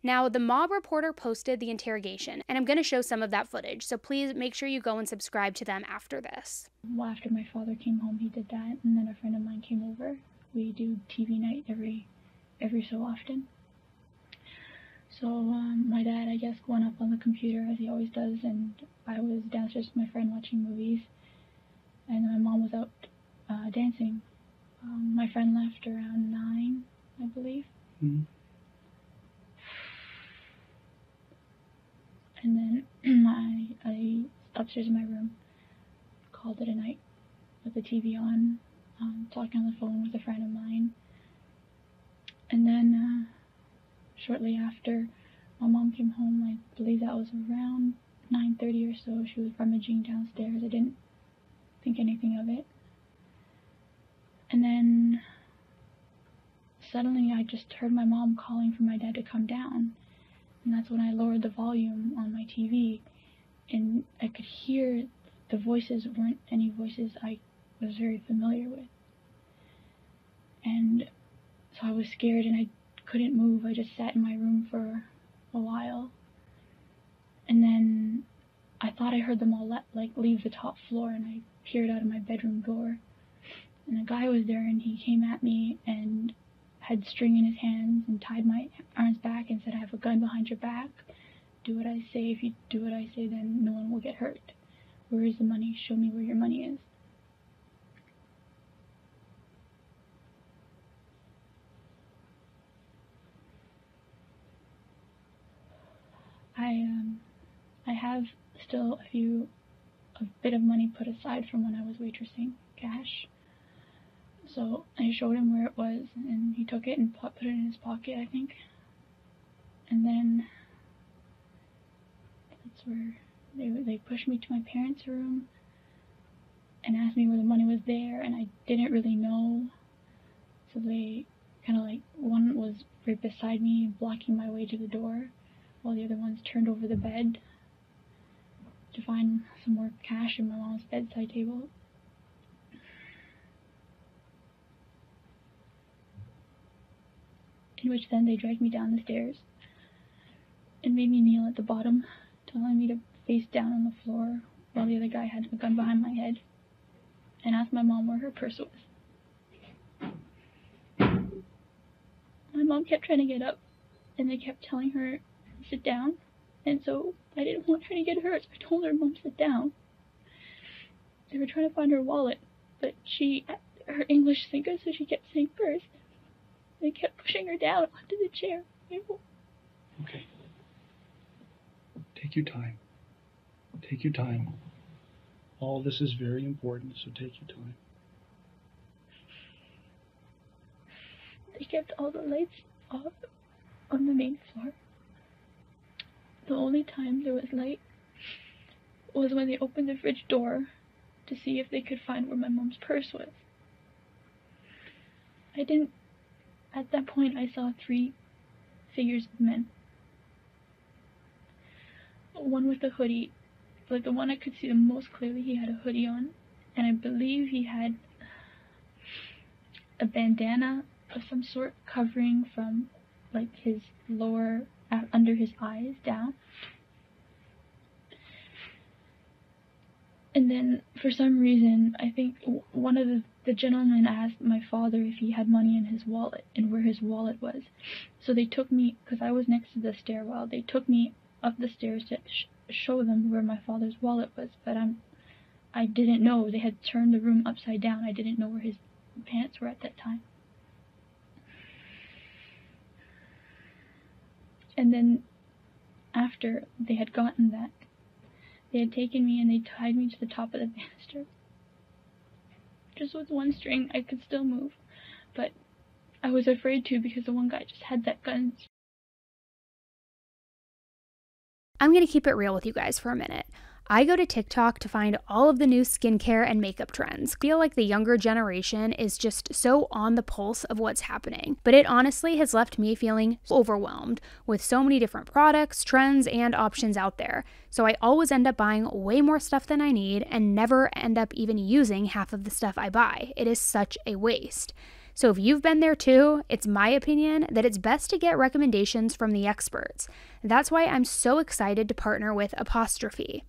Now, the mob reporter posted the interrogation, and I'm going to show some of that footage, so please make sure you go and subscribe to them after this. Well, after my father came home, he did that, and then a friend of mine came over. We do TV night every so often. So my dad, I guess, went up on the computer as he always does, and I was downstairs with my friend watching movies, and my mom was out dancing. My friend left around 9, I believe. Mm-hmm. And then I upstairs in my room, called it a night with the TV on, talking on the phone with a friend of mine. And then shortly after, my mom came home. I believe that was around 9:30 or so. She was rummaging downstairs. I didn't think anything of it. And then suddenly I just heard my mom calling for my dad to come down. And that's when I lowered the volume on my TV, and I could hear the voices weren't any voices I was very familiar with. And so I was scared and I couldn't move. I just sat in my room for a while. And then I thought I heard them all leave the top floor, and I peered out of my bedroom door. And a guy was there, and he came at me and had string in his hands and tied my arms back and said, "I have a gun behind your back. Do what I say. If you do what I say, then no one will get hurt. Where is the money? Show me where your money is." I have still a bit of money put aside from when I was waitressing, cash. So I showed him where it was, and he took it and put it in his pocket, I think. And then that's where they pushed me to my parents' room and asked me where the money was there, and I didn't really know. So they kind of one was right beside me, blocking my way to the door, while the other ones turned over the bed to find some more cash in my mom's bedside table. In which then they dragged me down the stairs and made me kneel at the bottom, telling me to face down on the floor while the other guy had a gun behind my head, and asked my mom where her purse was. My mom kept trying to get up, and they kept telling her to sit down, and so I didn't want her to get hurt, so I told her, "Mom, sit down." They were trying to find her wallet, but her English is good, so she kept saying purse. They kept pushing her down onto the chair. Okay. Take your time. Take your time. All this is very important, so take your time. They kept all the lights off on the main floor. The only time there was light was when they opened the fridge door to see if they could find where my mom's purse was. At that point, I saw 3 figures of men. One with a hoodie, but the one I could see the most clearly, he had a hoodie on, and I believe he had a bandana of some sort covering from his lower, under his eyes down. And then, for some reason, I think one of the gentlemen asked my father if he had money in his wallet and where his wallet was. So they took me, because I was next to the stairwell, they took me up the stairs to show them where my father's wallet was. But I didn't know. They had turned the room upside down. I didn't know where his pants were at that time. And then, after they had gotten that, they had taken me and they tied me to the top of the banister. Just with one string, I could still move, but I was afraid to because the one guy just had that gun. I'm going to keep it real with you guys for a minute. I go to TikTok to find all of the new skincare and makeup trends. I feel like the younger generation is just so on the pulse of what's happening, but it honestly has left me feeling overwhelmed with so many different products, trends, and options out there. So I always end up buying way more stuff than I need and never end up even using half of the stuff I buy. It is such a waste. So if you've been there too, it's my opinion that it's best to get recommendations from the experts. That's why I'm so excited to partner with Apostrophe.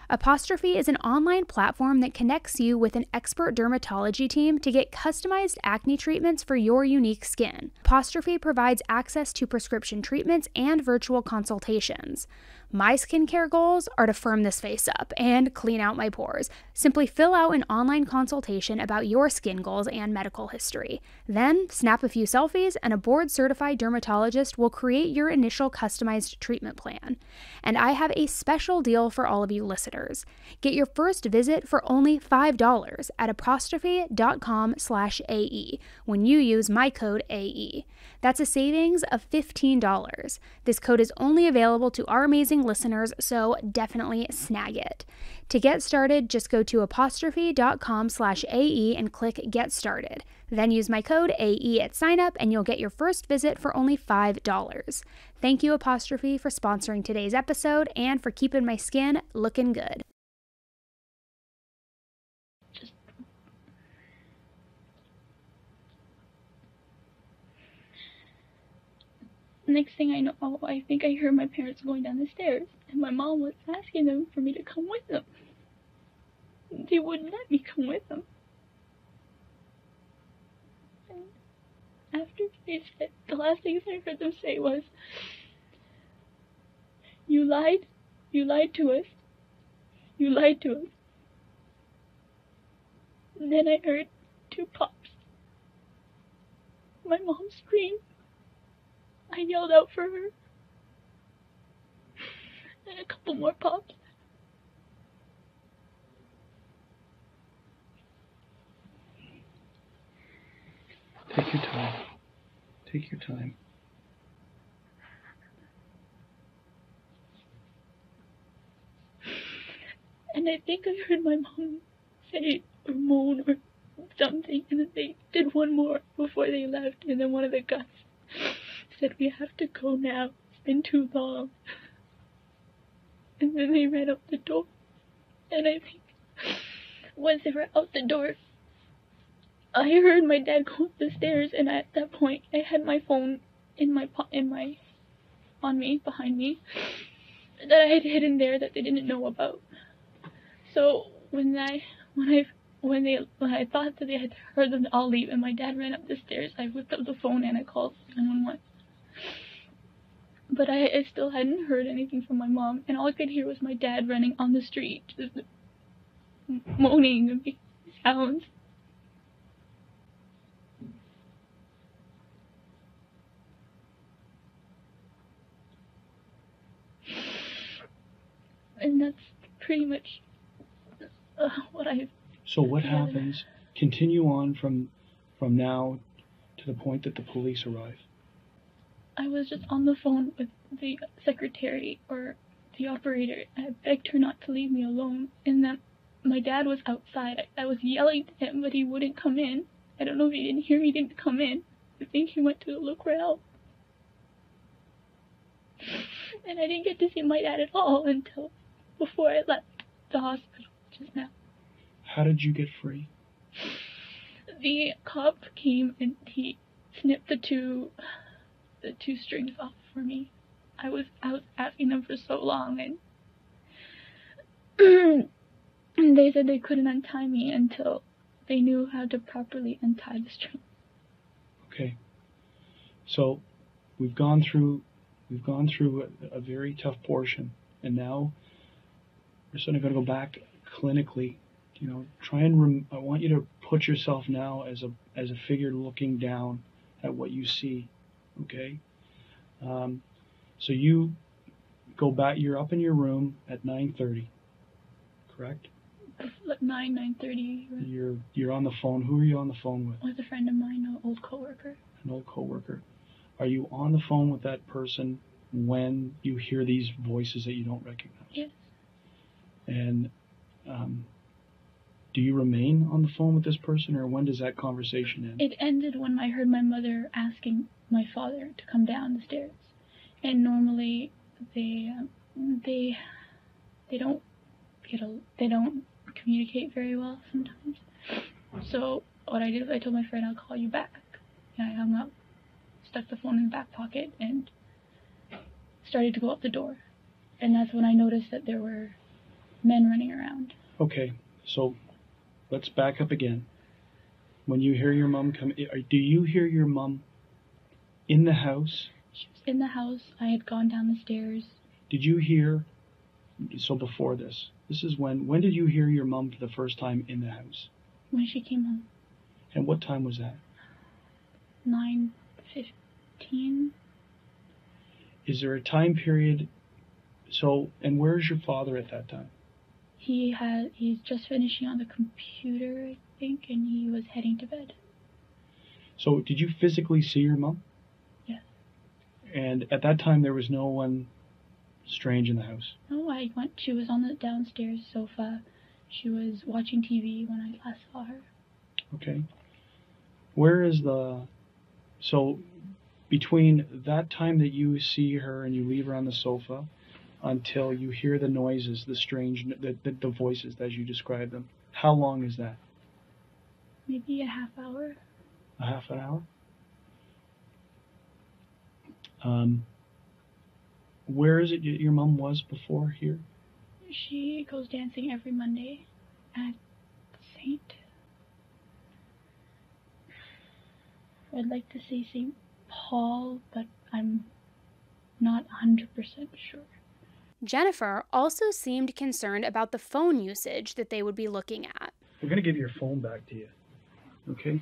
Apostrophe is an online platform that connects you with an expert dermatology team to get customized acne treatments for your unique skin. Apostrophe provides access to prescription treatments and virtual consultations. My skincare goals are to firm this face up and clean out my pores. Simply fill out an online consultation about your skin goals and medical history. Then, snap a few selfies and a board-certified dermatologist will create your initial customized treatment plan. And I have a special deal for all of you listeners. Get your first visit for only $5 at apostrophe.com/AE when you use my code AE. That's a savings of $15. This code is only available to our amazing listeners, so definitely snag it. To get started, just go to apostrophe.com/AE and click Get Started. Then use my code AE at signup and you'll get your first visit for only $5. Thank you, Apostrophe, for sponsoring today's episode and for keeping my skin looking good. Next thing I know, I think I heard my parents going down the stairs, and my mom was asking them for me to come with them. They wouldn't let me come with them. And after they said, the last things I heard them say was, you lied to us, you lied to us. And then I heard 2 pops. My mom screamed. I yelled out for her. And a couple more pops. Take your time. Take your time. And I think I heard my mom say or moan or something, and then they did one more before they left, and then one of the guys said, we have to go now, it's been too long. And then they ran out the door, and I think once they were out the door, I heard my dad go up the stairs, and at that point I had my phone on me, behind me, that I had hidden there that they didn't know about. So when I thought that they had heard them all leave and my dad ran up the stairs, I whipped up the phone and I called 911. But I still hadn't heard anything from my mom, and all I could hear was my dad running on the street, just moaning and making sounds. And that's pretty much what I've... So what happens? Continue on from now to the point that the police arrive. I was just on the phone with the secretary or the operator. I begged her not to leave me alone, and then my dad was outside. I was yelling to him, but he wouldn't come in. I don't know if he didn't hear me, he didn't come in. I think he went to look for help. And I didn't get to see my dad at all until before I left the hospital just now. How did you get free? The cop came and he snipped the two strings off for me. I was asking them for so long, and they said they couldn't untie me until they knew how to properly untie the string. Okay. So we've gone through a very tough portion, and now we're sort of going to go back clinically. You know, I want you to put yourself now as a figure looking down at what you see. Okay. So you go back. You're up in your room at 9:30, correct? 9:30. You're on the phone. Who are you on the phone with? With a friend of mine, an old coworker. An old coworker. Are you on the phone with that person when you hear these voices that you don't recognize? Yes. And do you remain on the phone with this person, or when does that conversation end? It ended when I heard my mother asking my father to come down the stairs. And normally they don't communicate very well sometimes. So what I did was I told my friend I'll call you back. And I hung up, stuck the phone in the back pocket, and started to go out the door. And that's when I noticed that there were men running around. Okay, so let's back up again. When you hear your mom come, do you hear your mom in the house? She was in the house. I had gone down the stairs. Did you hear, so before this is when did you hear your mom for the first time in the house? When she came home. And what time was that? 9:15. Is there a time period, and where's your father at that time? He's just finishing on the computer, I think, and he was heading to bed. So did you physically see your mom? Yes. And at that time there was no one strange in the house? No, she was on the downstairs sofa. She was watching TV when I last saw her. Okay. Where is so between that time that you see her and you leave her on the sofa until you hear the noises, the strange, the voices as you describe them, how long is that? Maybe a half hour. A half an hour? Where is it your mom was before here? She goes dancing every Monday at Saint. I'd like to say St. Paul, but I'm not 100% sure. Jennifer also seemed concerned about the phone usage that they would be looking at. We're going to give your phone back to you, okay?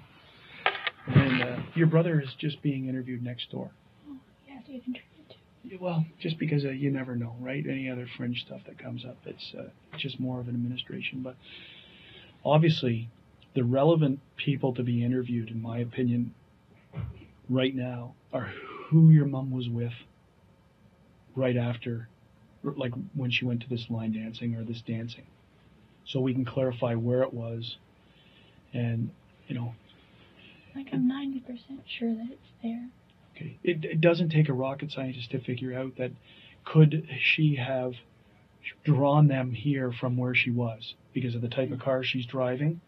And your brother is just being interviewed next door. Oh, yeah, to get interviewed too. Well, just because you never know, right? Any other fringe stuff that comes up, it's just more of an administration. But obviously, the relevant people to be interviewed, in my opinion, right now, are who your mom was with right after, like when she went to this line dancing or this dancing. So we can clarify where it was and, Like, I'm 90% sure that it's there. Okay. It doesn't take a rocket scientist to figure out that could she have drawn them here from where she was because of the type of car she's driving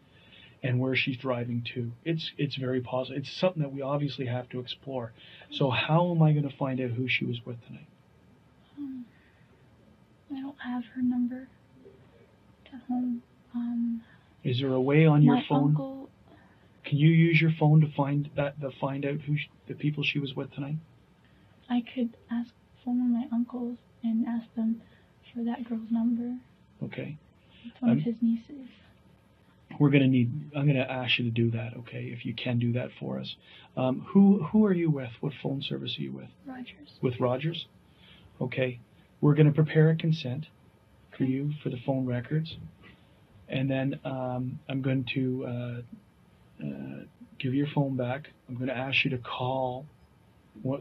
and where she's driving to. It's very possible. It's something that we obviously have to explore. So how am I going to find out who she was with tonight? I don't have her number at home. Is there a way on your my phone? Uncle, Can you use your phone to find out who the people she was with tonight? I could ask one of my uncles and ask them for that girl's number. Okay. It's one of his nieces. I'm going to ask you to do that, okay, if you can do that for us. Who are you with? What phone service are you with? Rogers. With Rogers? Okay. We're going to prepare a consent for you for the phone records. And then I'm going to give your phone back. I'm going to ask you to call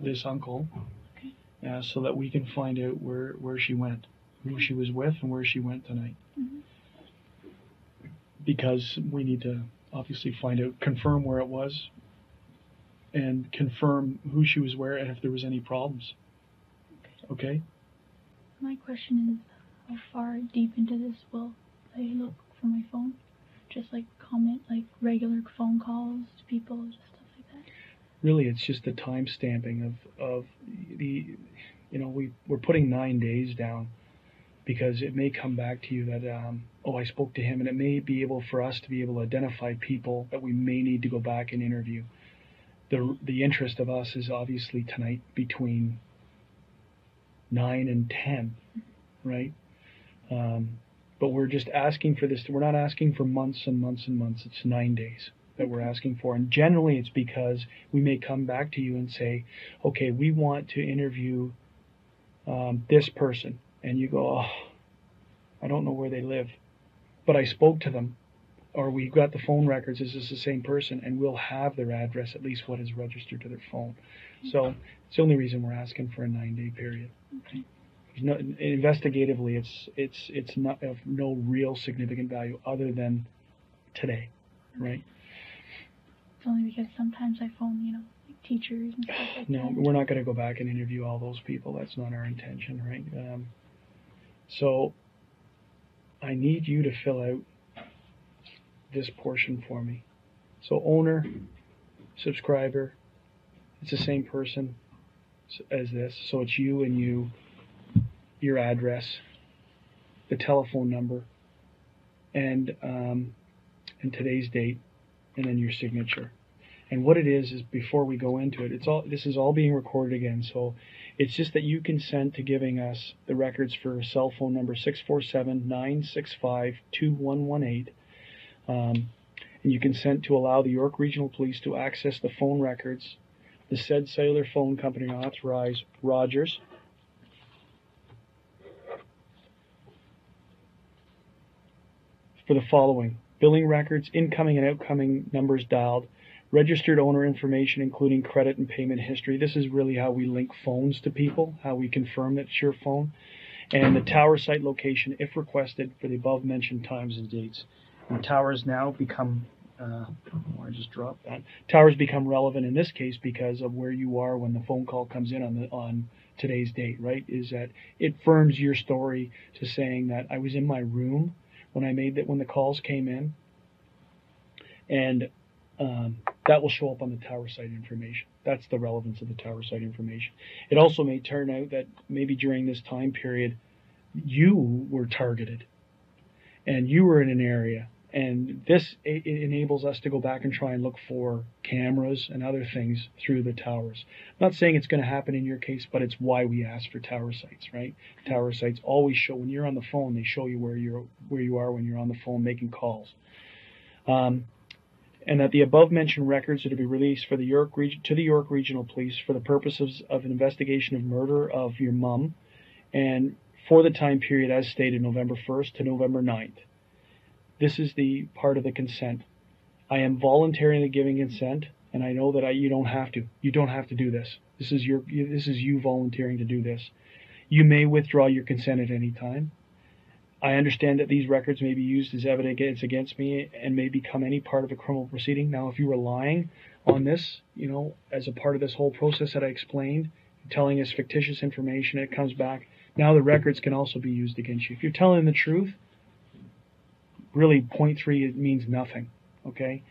this uncle so that we can find out where she went, who she was with, and where she went tonight. Mm-hmm. Because we need to obviously confirm where it was, and confirm who she was where and if there was any problems. Okay? My question is, how far deep into this will I look for my phone? Just like comment, like regular phone calls to people, just stuff like that? Really, it's just the time stamping of the, we're putting 9 days down because it may come back to you that, I spoke to him, and it may be able for us to be able to identify people that we may need to go back and interview. The interest of us is obviously tonight between 9 and 10, right? But we're just asking for this. We're not asking for months and months and months. It's 9 days that we're asking for. And generally it's because we may come back to you and say, okay, we want to interview this person. And you go, I don't know where they live, but I spoke to them, or we got the phone records. Is this the same person? And we'll have their address, at least what is registered to their phone. So it's the only reason we're asking for a 9-day period. Okay. Investigatively, it's not of no real significant value other than today, right? It's only because sometimes I phone, like teachers and stuff like that. No, we're not going to go back and interview all those people. That's not our intention, right? So I need you to fill out this portion for me. So owner, subscriber, It's the same person as this. So it's you and you, your address, the telephone number, and today's date, and then your signature. And what it is before we go into it, this is all being recorded again. So it's just that you consent to giving us the records for a cell phone number 647-965-2118. And you consent to allow the York Regional Police to access the phone records. The said cellular phone company authorized Rogers for the following: billing records, incoming and outgoing numbers dialed, registered owner information including credit and payment history. This is really how we link phones to people, how we confirm that it's your phone, and the tower site location if requested for the above mentioned times and dates. And towers now become Towers become relevant in this case because of where you are when the phone call comes in on today's date, right? Is that it firms your story to saying that I was in my room when the calls came in, and that will show up on the tower site information. That's the relevance of the tower site information. It also may turn out that maybe during this time period you were targeted and you were in an area. And this enables us to go back and try and look for cameras and other things through the towers. I'm not saying it's going to happen in your case, but it's why we ask for tower sites, right? Tower sites always show, when you're on the phone, they show you where you are when you're on the phone making calls. And that the above mentioned records are to be released to the York Regional Police for the purposes of an investigation of murder of your mum, and for the time period as stated, November 1st to November 9th. This is the part of the consent. I am voluntarily giving consent, and I know that you don't have to. You don't have to do this. This is you volunteering to do this. You may withdraw your consent at any time. I understand that these records may be used as evidence against me and may become any part of a criminal proceeding. Now, if you were lying on this, as a part of this whole process that I explained, telling us fictitious information, it comes back. Now the records can also be used against you. If you're telling the truth, really, 0.3, it means nothing, okay?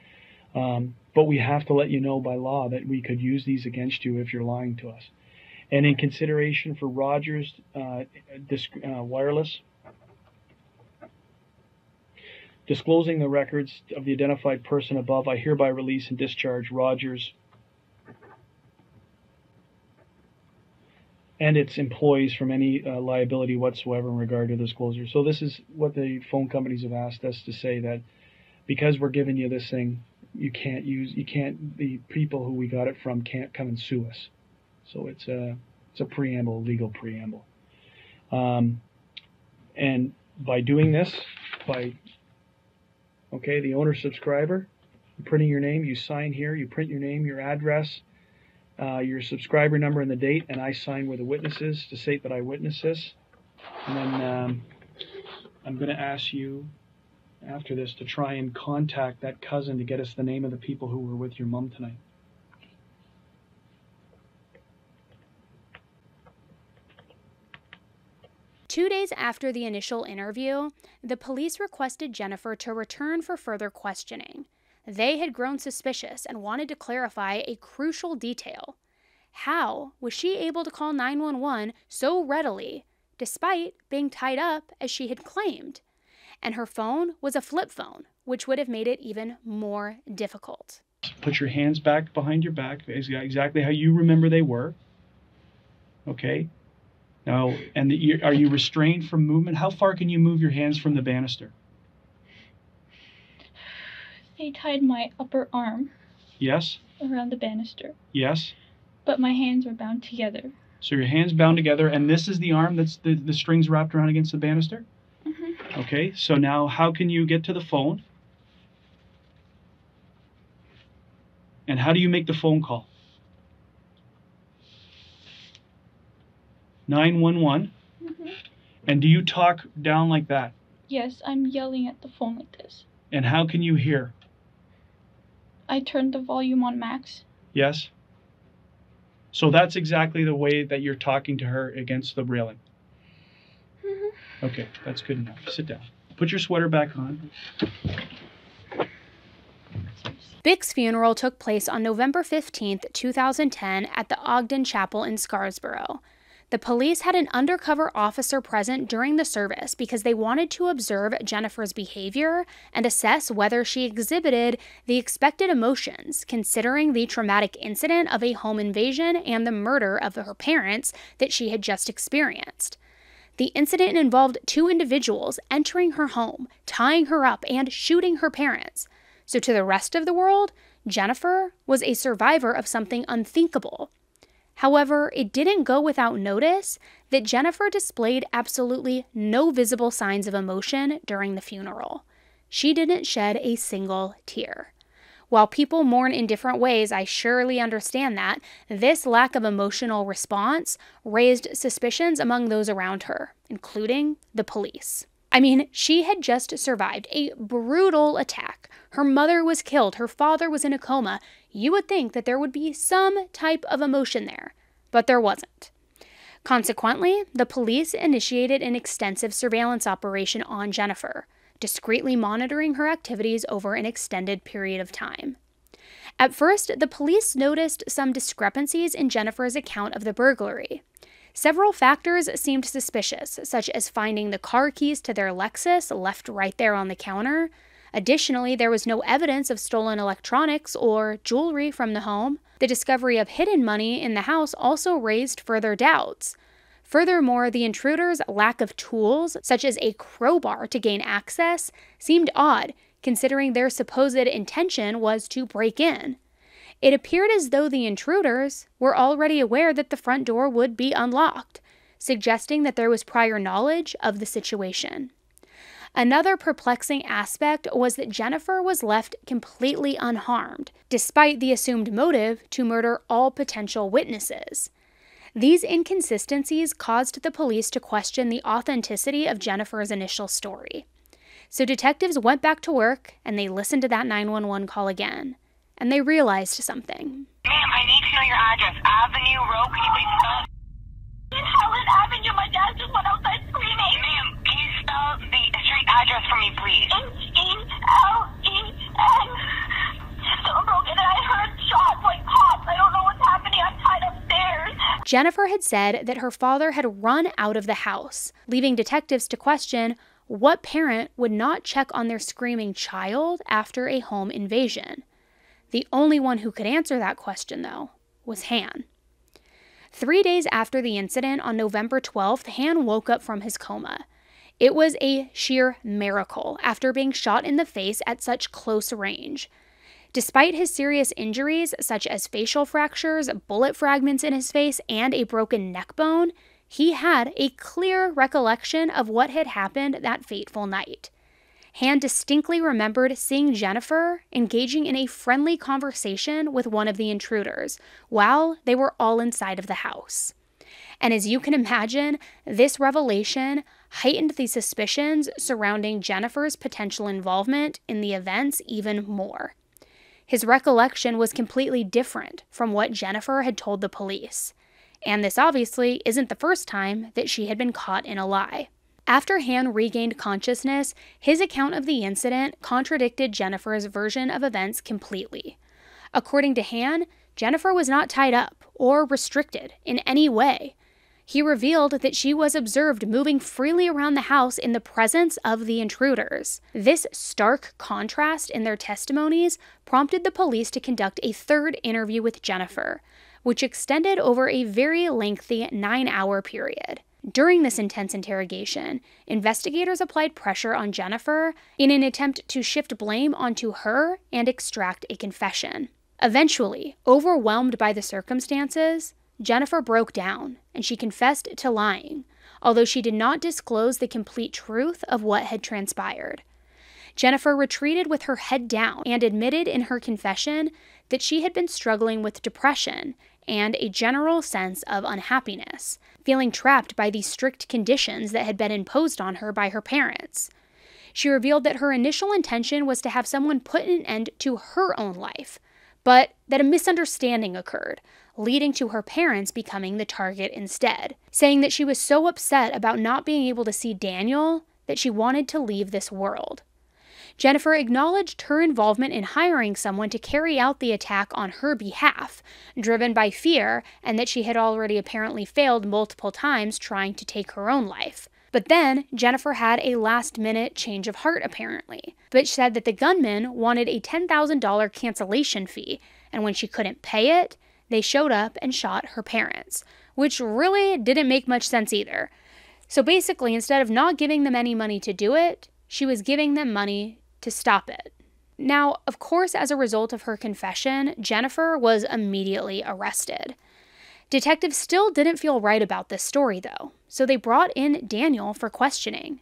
But we have to let you know by law that we could use these against you if you're lying to us. And in consideration for Rogers Wireless, disclosing the records of the identified person above, I hereby release and discharge Rogers and its employees from any liability whatsoever in regard to disclosure. So this is what the phone companies have asked us to say, that because we're giving you this thing, the people who we got it from can't come and sue us. So it's a preamble, legal preamble. And by doing this, the owner subscriber, you're printing your name, you sign here, you print your name, your address, your subscriber number and the date, and I sign where the witness is to state that I witnessed this. And then I'm going to ask you after this to try and contact that cousin to get us the name of the people who were with your mom tonight. Two days after the initial interview, the police requested Jennifer to return for further questioning. They had grown suspicious and wanted to clarify a crucial detail. How was she able to call 911 so readily, despite being tied up as she had claimed? And her phone was a flip phone, which would have made it even more difficult. Put your hands back behind your back, exactly how you remember they were. Okay? Now, are you restrained from movement? How far can you move your hands from the banister? They tied my upper arm. Yes. Around the banister. Yes. But my hands were bound together. So your hands bound together, and this is the arm that's the strings wrapped around against the banister? Mm-hmm. Okay, so now how can you get to the phone? And how do you make the phone call? 911? Mm-hmm. And do you talk down like that? Yes, I'm yelling at the phone like this. And how can you hear? I turned the volume on max. Yes. So that's exactly the way that you're talking to her against the railing. Mm-hmm. Okay, that's good enough. Sit down. Put your sweater back on. Bick's funeral took place on November 15, 2010 at the Ogden Chapel in Scarsboro. The police had an undercover officer present during the service because they wanted to observe Jennifer's behavior and assess whether she exhibited the expected emotions, considering the traumatic incident of a home invasion and the murder of her parents that she had just experienced. The incident involved two individuals entering her home, tying her up, and shooting her parents. So to the rest of the world, Jennifer was a survivor of something unthinkable. However, it didn't go without notice that Jennifer displayed absolutely no visible signs of emotion during the funeral. She didn't shed a single tear. While people mourn in different ways, I surely understand that, this lack of emotional response raised suspicions among those around her, including the police. I mean, she had just survived a brutal attack. Her mother was killed. Her father was in a coma. You would think that there would be some type of emotion there, but there wasn't. Consequently, the police initiated an extensive surveillance operation on Jennifer, discreetly monitoring her activities over an extended period of time. At first, the police noticed some discrepancies in Jennifer's account of the burglary. Several factors seemed suspicious, such as finding the car keys to their Lexus left right there on the counter. Additionally, there was no evidence of stolen electronics or jewelry from the home. The discovery of hidden money in the house also raised further doubts. Furthermore, the intruders' lack of tools, such as a crowbar to gain access, seemed odd, considering their supposed intention was to break in. It appeared as though the intruders were already aware that the front door would be unlocked, suggesting that there was prior knowledge of the situation. Another perplexing aspect was that Jennifer was left completely unharmed, despite the assumed motive to murder all potential witnesses. These inconsistencies caused the police to question the authenticity of Jennifer's initial story. So detectives went back to work and they listened to that 911 call again. And they realized something. Ma'am, I need to know your address. Avenue Road, can you please spell? In Helen Avenue, my dad just went outside screaming. Ma'am, can you spell the street address for me, please? H-E-L-E-N. Someone broke in and I heard shots like pops. I don't know what's happening. I'm tied upstairs. Jennifer had said that her father had run out of the house, leaving detectives to question what parent would not check on their screaming child after a home invasion. The only one who could answer that question, though, was Han. 3 days after the incident, on November 12th, Han woke up from his coma. It was a sheer miracle after being shot in the face at such close range. Despite his serious injuries, such as facial fractures, bullet fragments in his face, and a broken neck bone, he had a clear recollection of what had happened that fateful night. Han distinctly remembered seeing Jennifer engaging in a friendly conversation with one of the intruders while they were all inside of the house. And as you can imagine, this revelation heightened the suspicions surrounding Jennifer's potential involvement in the events even more. His recollection was completely different from what Jennifer had told the police. And this obviously isn't the first time that she had been caught in a lie. After Han regained consciousness, his account of the incident contradicted Jennifer's version of events completely. According to Han, Jennifer was not tied up or restricted in any way. He revealed that she was observed moving freely around the house in the presence of the intruders. This stark contrast in their testimonies prompted the police to conduct a third interview with Jennifer, which extended over a very lengthy 9-hour period. During this intense interrogation, investigators applied pressure on Jennifer in an attempt to shift blame onto her and extract a confession. Eventually, overwhelmed by the circumstances, Jennifer broke down and she confessed to lying, although she did not disclose the complete truth of what had transpired. Jennifer retreated with her head down and admitted in her confession that she had been struggling with depression and a general sense of unhappiness, feeling trapped by the strict conditions that had been imposed on her by her parents. She revealed that her initial intention was to have someone put an end to her own life, but that a misunderstanding occurred, leading to her parents becoming the target instead, saying that she was so upset about not being able to see Daniel that she wanted to leave this world. Jennifer acknowledged her involvement in hiring someone to carry out the attack on her behalf, driven by fear, and that she had already apparently failed multiple times trying to take her own life. But then, Jennifer had a last-minute change of heart, apparently. But she said that the gunman wanted a $10,000 cancellation fee, and when she couldn't pay it, they showed up and shot her parents, which really didn't make much sense either. So basically, instead of not giving them any money to do it, she was giving them money to stop it. Now, of course, as a result of her confession, Jennifer was immediately arrested. Detectives still didn't feel right about this story, though, so they brought in Daniel for questioning.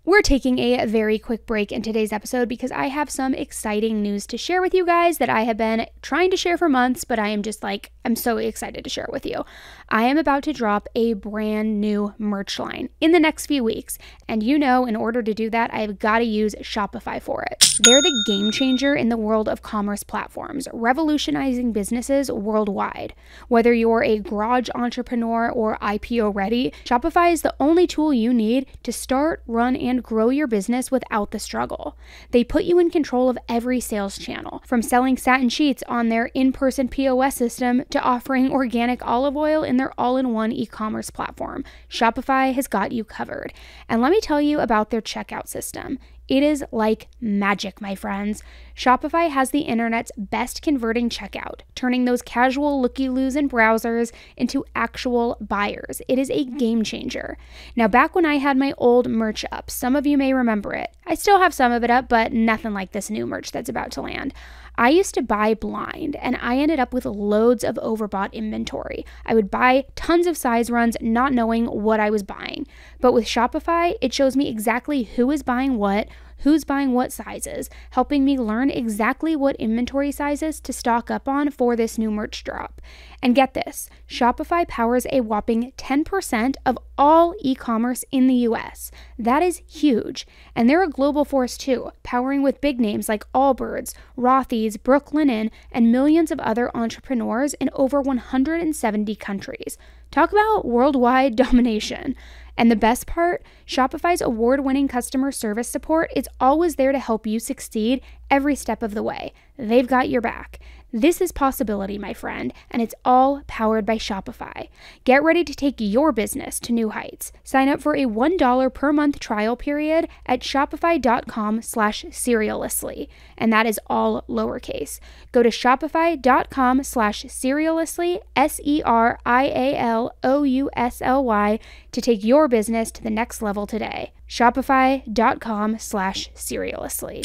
We're taking a very quick break in today's episode because I have some exciting news to share with you guys that I have been trying to share for months, but I am just I'm so excited to share it with you. I am about to drop a brand new merch line in the next few weeks, and in order to do that, I've got to use Shopify for it. They're the game changer in the world of commerce platforms, revolutionizing businesses worldwide. Whether you're a garage entrepreneur or IPO ready, Shopify is the only tool you need to start, run, and grow your business without the struggle. They put you in control of every sales channel, from selling satin sheets on their in-person POS system to offering organic olive oil in their all-in-one e-commerce platform. Shopify has got you covered. And let me tell you about their checkout system. It is like magic, my friends. Shopify has the internet's best converting checkout, turning those casual looky-loos in browsers into actual buyers. It is a game changer. Now, back when I had my old merch up, some of you may remember it. I still have some of it up, but nothing like this new merch that's about to land. I used to buy blind, and I ended up with loads of overbought inventory. I would buy tons of size runs, not knowing what I was buying. But with Shopify, it shows me exactly who is buying what, who's buying what sizes, helping me learn exactly what inventory sizes to stock up on for this new merch drop. And get this, Shopify powers a whopping 10% of all e-commerce in the US. That is huge. And they're a global force too, powering with big names like Allbirds, Rothy's, Brooklinen, and millions of other entrepreneurs in over 170 countries. Talk about worldwide domination. And the best part, Shopify's award-winning customer service support is always there to help you succeed every step of the way. They've got your back. This is possibility, my friend, and it's all powered by Shopify. Get ready to take your business to new heights. Sign up for a $1 per month trial period at shopify.com/SERIALously, and that is all lowercase. Go to shopify.com/SERIALously, SERIALously, to take your business to the next level today. Shopify.com/SERIALously.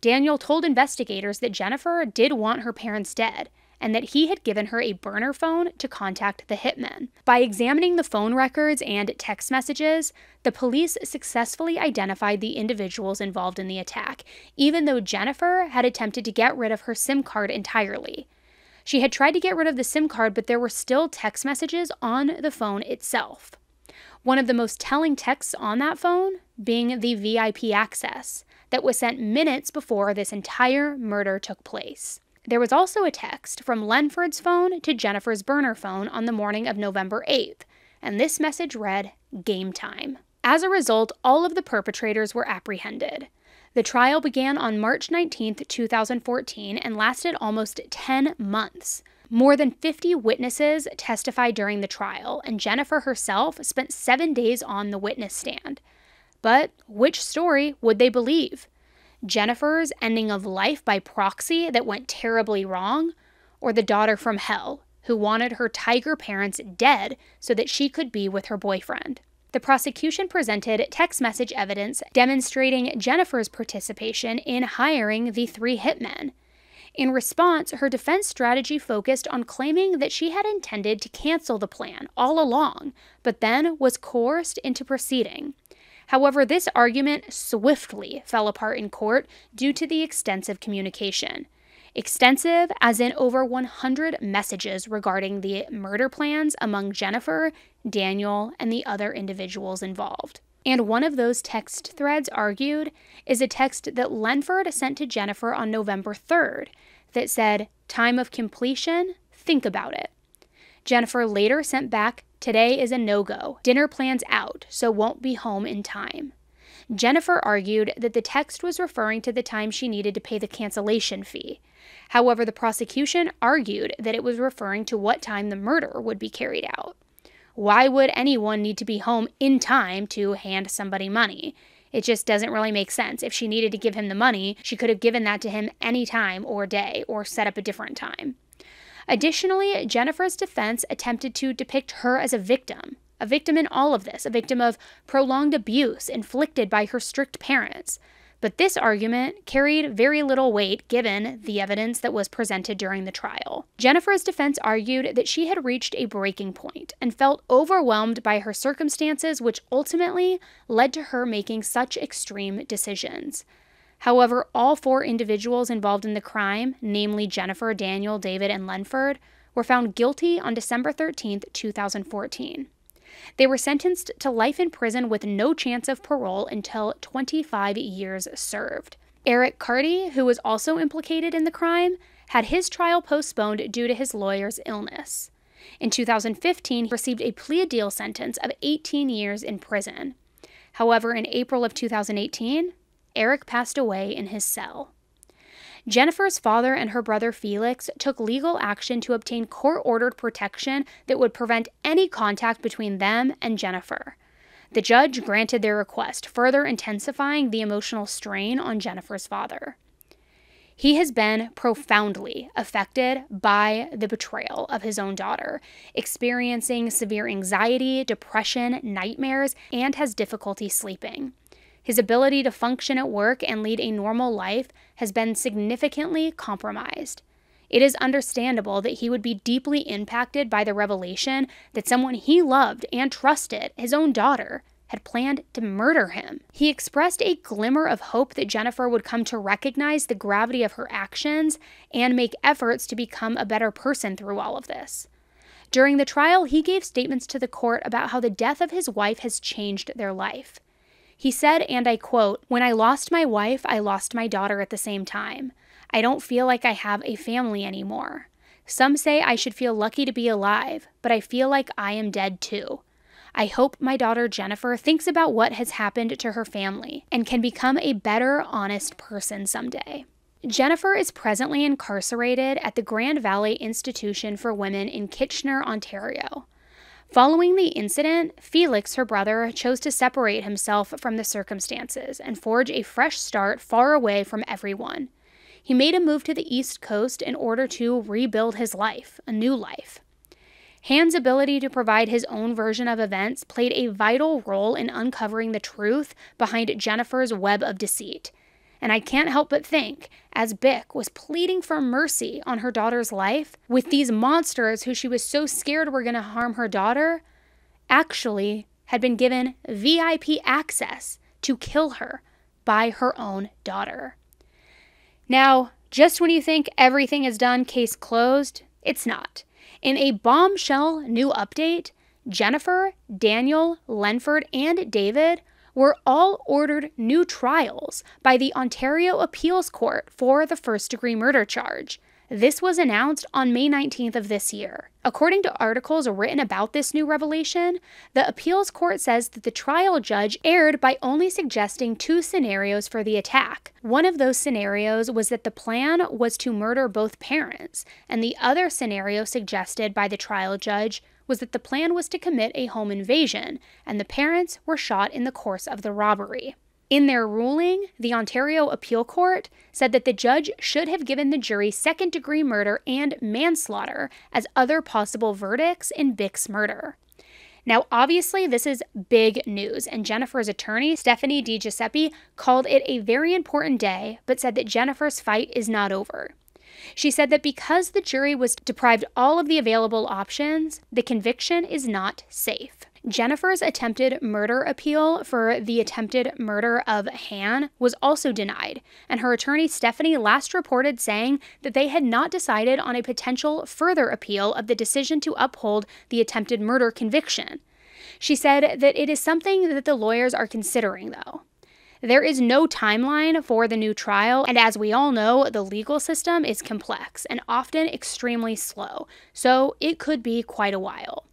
Daniel told investigators that Jennifer did want her parents dead, and that he had given her a burner phone to contact the hitmen. By examining the phone records and text messages, the police successfully identified the individuals involved in the attack, even though Jennifer had attempted to get rid of her SIM card entirely. She had tried to get rid of the SIM card, but there were still text messages on the phone itself. One of the most telling texts on that phone being the VIP access that was sent minutes before this entire murder took place. There was also a text from Lenford's phone to Jennifer's burner phone on the morning of November 8th, and this message read, "Game time." As a result, all of the perpetrators were apprehended. The trial began on March 19th, 2014, and lasted almost 10 months. More than 50 witnesses testified during the trial, and Jennifer herself spent 7 days on the witness stand. But which story would they believe? Jennifer's ending of life by proxy that went terribly wrong? Or the daughter from hell who wanted her tiger parents dead so that she could be with her boyfriend? The prosecution presented text message evidence demonstrating Jennifer's participation in hiring the 3 hitmen. In response, her defense strategy focused on claiming that she had intended to cancel the plan all along, but then was coerced into proceeding. However, this argument swiftly fell apart in court due to the extensive communication. Extensive as in over 100 messages regarding the murder plans among Jennifer, Daniel, and the other individuals involved. And one of those text threads argued is a text that Lenford sent to Jennifer on November 3rd that said, "Time of completion, think about it." Jennifer later sent back Today is a no-go. Dinner plans out, so won't be home in time. Jennifer argued that the text was referring to the time she needed to pay the cancellation fee. However, the prosecution argued that it was referring to what time the murder would be carried out. Why would anyone need to be home in time to hand somebody money? It just doesn't really make sense. If she needed to give him the money, she could have given that to him any time or day or set up a different time. Additionally, Jennifer's defense attempted to depict her as a victim in all of this, a victim of prolonged abuse inflicted by her strict parents. But this argument carried very little weight given the evidence that was presented during the trial. Jennifer's defense argued that she had reached a breaking point and felt overwhelmed by her circumstances, which ultimately led to her making such extreme decisions. However, all 4 individuals involved in the crime, namely Jennifer, Daniel, David, and Lenford, were found guilty on December 13, 2014. They were sentenced to life in prison with no chance of parole until 25 years served. Eric Carty, who was also implicated in the crime, had his trial postponed due to his lawyer's illness. In 2015, he received a plea deal sentence of 18 years in prison. However, in April of 2018, Eric passed away in his cell. Jennifer's father and her brother Felix took legal action to obtain court-ordered protection that would prevent any contact between them and Jennifer. The judge granted their request, further intensifying the emotional strain on Jennifer's father. He has been profoundly affected by the betrayal of his own daughter, experiencing severe anxiety, depression, nightmares, and has difficulty sleeping. His ability to function at work and lead a normal life has been significantly compromised. It is understandable that he would be deeply impacted by the revelation that someone he loved and trusted, his own daughter, had planned to murder him. He expressed a glimmer of hope that Jennifer would come to recognize the gravity of her actions and make efforts to become a better person through all of this. During the trial, he gave statements to the court about how the death of his wife has changed their life. He said, and I quote, "When I lost my wife, I lost my daughter at the same time. I don't feel like I have a family anymore. Some say I should feel lucky to be alive, but I feel like I am dead too. I hope my daughter Jennifer thinks about what has happened to her family and can become a better, honest person someday." Jennifer is presently incarcerated at the Grand Valley Institution for Women in Kitchener, Ontario. Following the incident, Felix, her brother, chose to separate himself from the circumstances and forge a fresh start far away from everyone. He made a move to the East Coast in order to rebuild his life, a new life. Hand's ability to provide his own version of events played a vital role in uncovering the truth behind Jennifer's web of deceit. And I can't help but think, as Bick was pleading for mercy on her daughter's life, with these monsters who she was so scared were going to harm her daughter, actually had been given VIP access to kill her by her own daughter. Now, just when you think everything is done, case closed, it's not. In a bombshell new update, Jennifer, Daniel, Lenford, and David were all ordered new trials by the Ontario Appeals Court for the first-degree murder charge. This was announced on May 19th of this year. According to articles written about this new revelation, the appeals court says that the trial judge erred by only suggesting 2 scenarios for the attack. One of those scenarios was that the plan was to murder both parents, and the other scenario suggested by the trial judge was that the plan was to commit a home invasion, and the parents were shot in the course of the robbery. In their ruling, the Ontario Appeal Court said that the judge should have given the jury second-degree murder and manslaughter as other possible verdicts in Bick's murder. Now, obviously, this is big news, and Jennifer's attorney, Stephanie DiGiuseppe, called it a very important day, but said that Jennifer's fight is not over. She said that because the jury was deprived all of the available options, the conviction is not safe. Jennifer's attempted murder appeal for the attempted murder of Han was also denied, and her attorney Stephanie last reported saying that they had not decided on a potential further appeal of the decision to uphold the attempted murder conviction. She said that it is something that the lawyers are considering, though. There is no timeline for the new trial, and as we all know, the legal system is complex and often extremely slow, so it could be quite a while.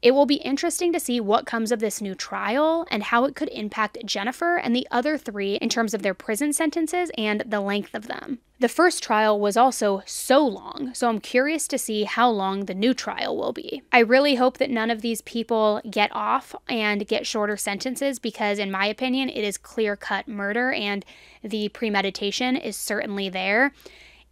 It will be interesting to see what comes of this new trial and how it could impact Jennifer and the other 3 in terms of their prison sentences and the length of them. The first trial was also so long, so I'm curious to see how long the new trial will be. I really hope that none of these people get off and get shorter sentences because, in my opinion, it is clear-cut murder and the premeditation is certainly there.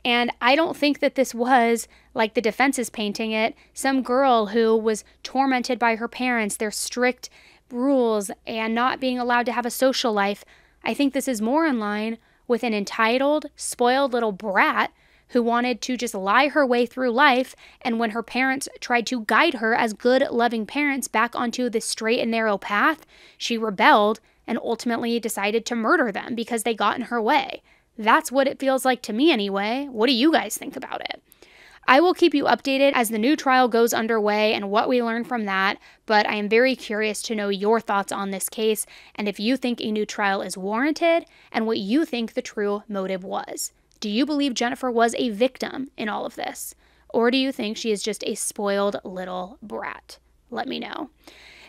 And I don't think that this was, like the defense is painting it, some girl who was tormented by her parents, their strict rules, and not being allowed to have a social life. I think this is more in line with an entitled, spoiled little brat who wanted to just lie her way through life, and when her parents tried to guide her as good, loving parents back onto the straight and narrow path, she rebelled and ultimately decided to murder them because they got in her way. That's what it feels like to me anyway. What do you guys think about it? I will keep you updated as the new trial goes underway and what we learn from that, but I am very curious to know your thoughts on this case and if you think a new trial is warranted and what you think the true motive was. Do you believe Jennifer was a victim in all of this? Or do you think she is just a spoiled little brat? Let me know.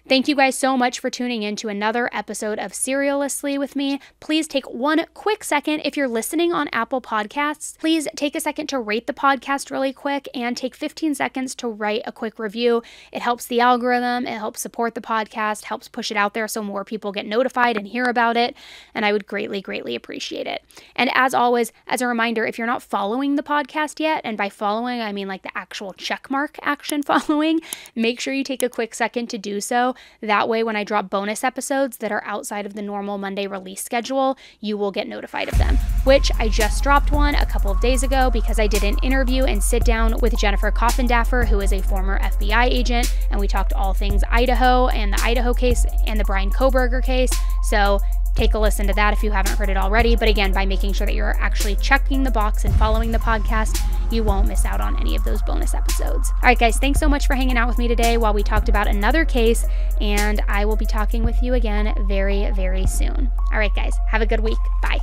Thank you guys so much for tuning in to another episode of SERIALously with me. Please take one quick second. If you're listening on Apple Podcasts, please take a second to rate the podcast really quick and take 15 seconds to write a quick review. It helps the algorithm. It helps support the podcast, helps push it out there so more people get notified and hear about it. And I would greatly, greatly appreciate it. And as always, as a reminder, if you're not following the podcast yet, and by following, I mean like the actual checkmark action following, make sure you take a quick second to do so. That way, when I drop bonus episodes that are outside of the normal Monday release schedule, you will get notified of them, which I just dropped one a couple of days ago because I did an interview and sit down with Jennifer Coffindaffer, who is a former FBI agent, and we talked all things Idaho and the Idaho case and the Brian Kohberger case. So take a listen to that if you haven't heard it already. But again, by making sure that you're actually checking the box and following the podcast, you won't miss out on any of those bonus episodes. All right, guys, thanks so much for hanging out with me today while we talked about another case, and I will be talking with you again very, very soon. All right, guys, have a good week. Bye.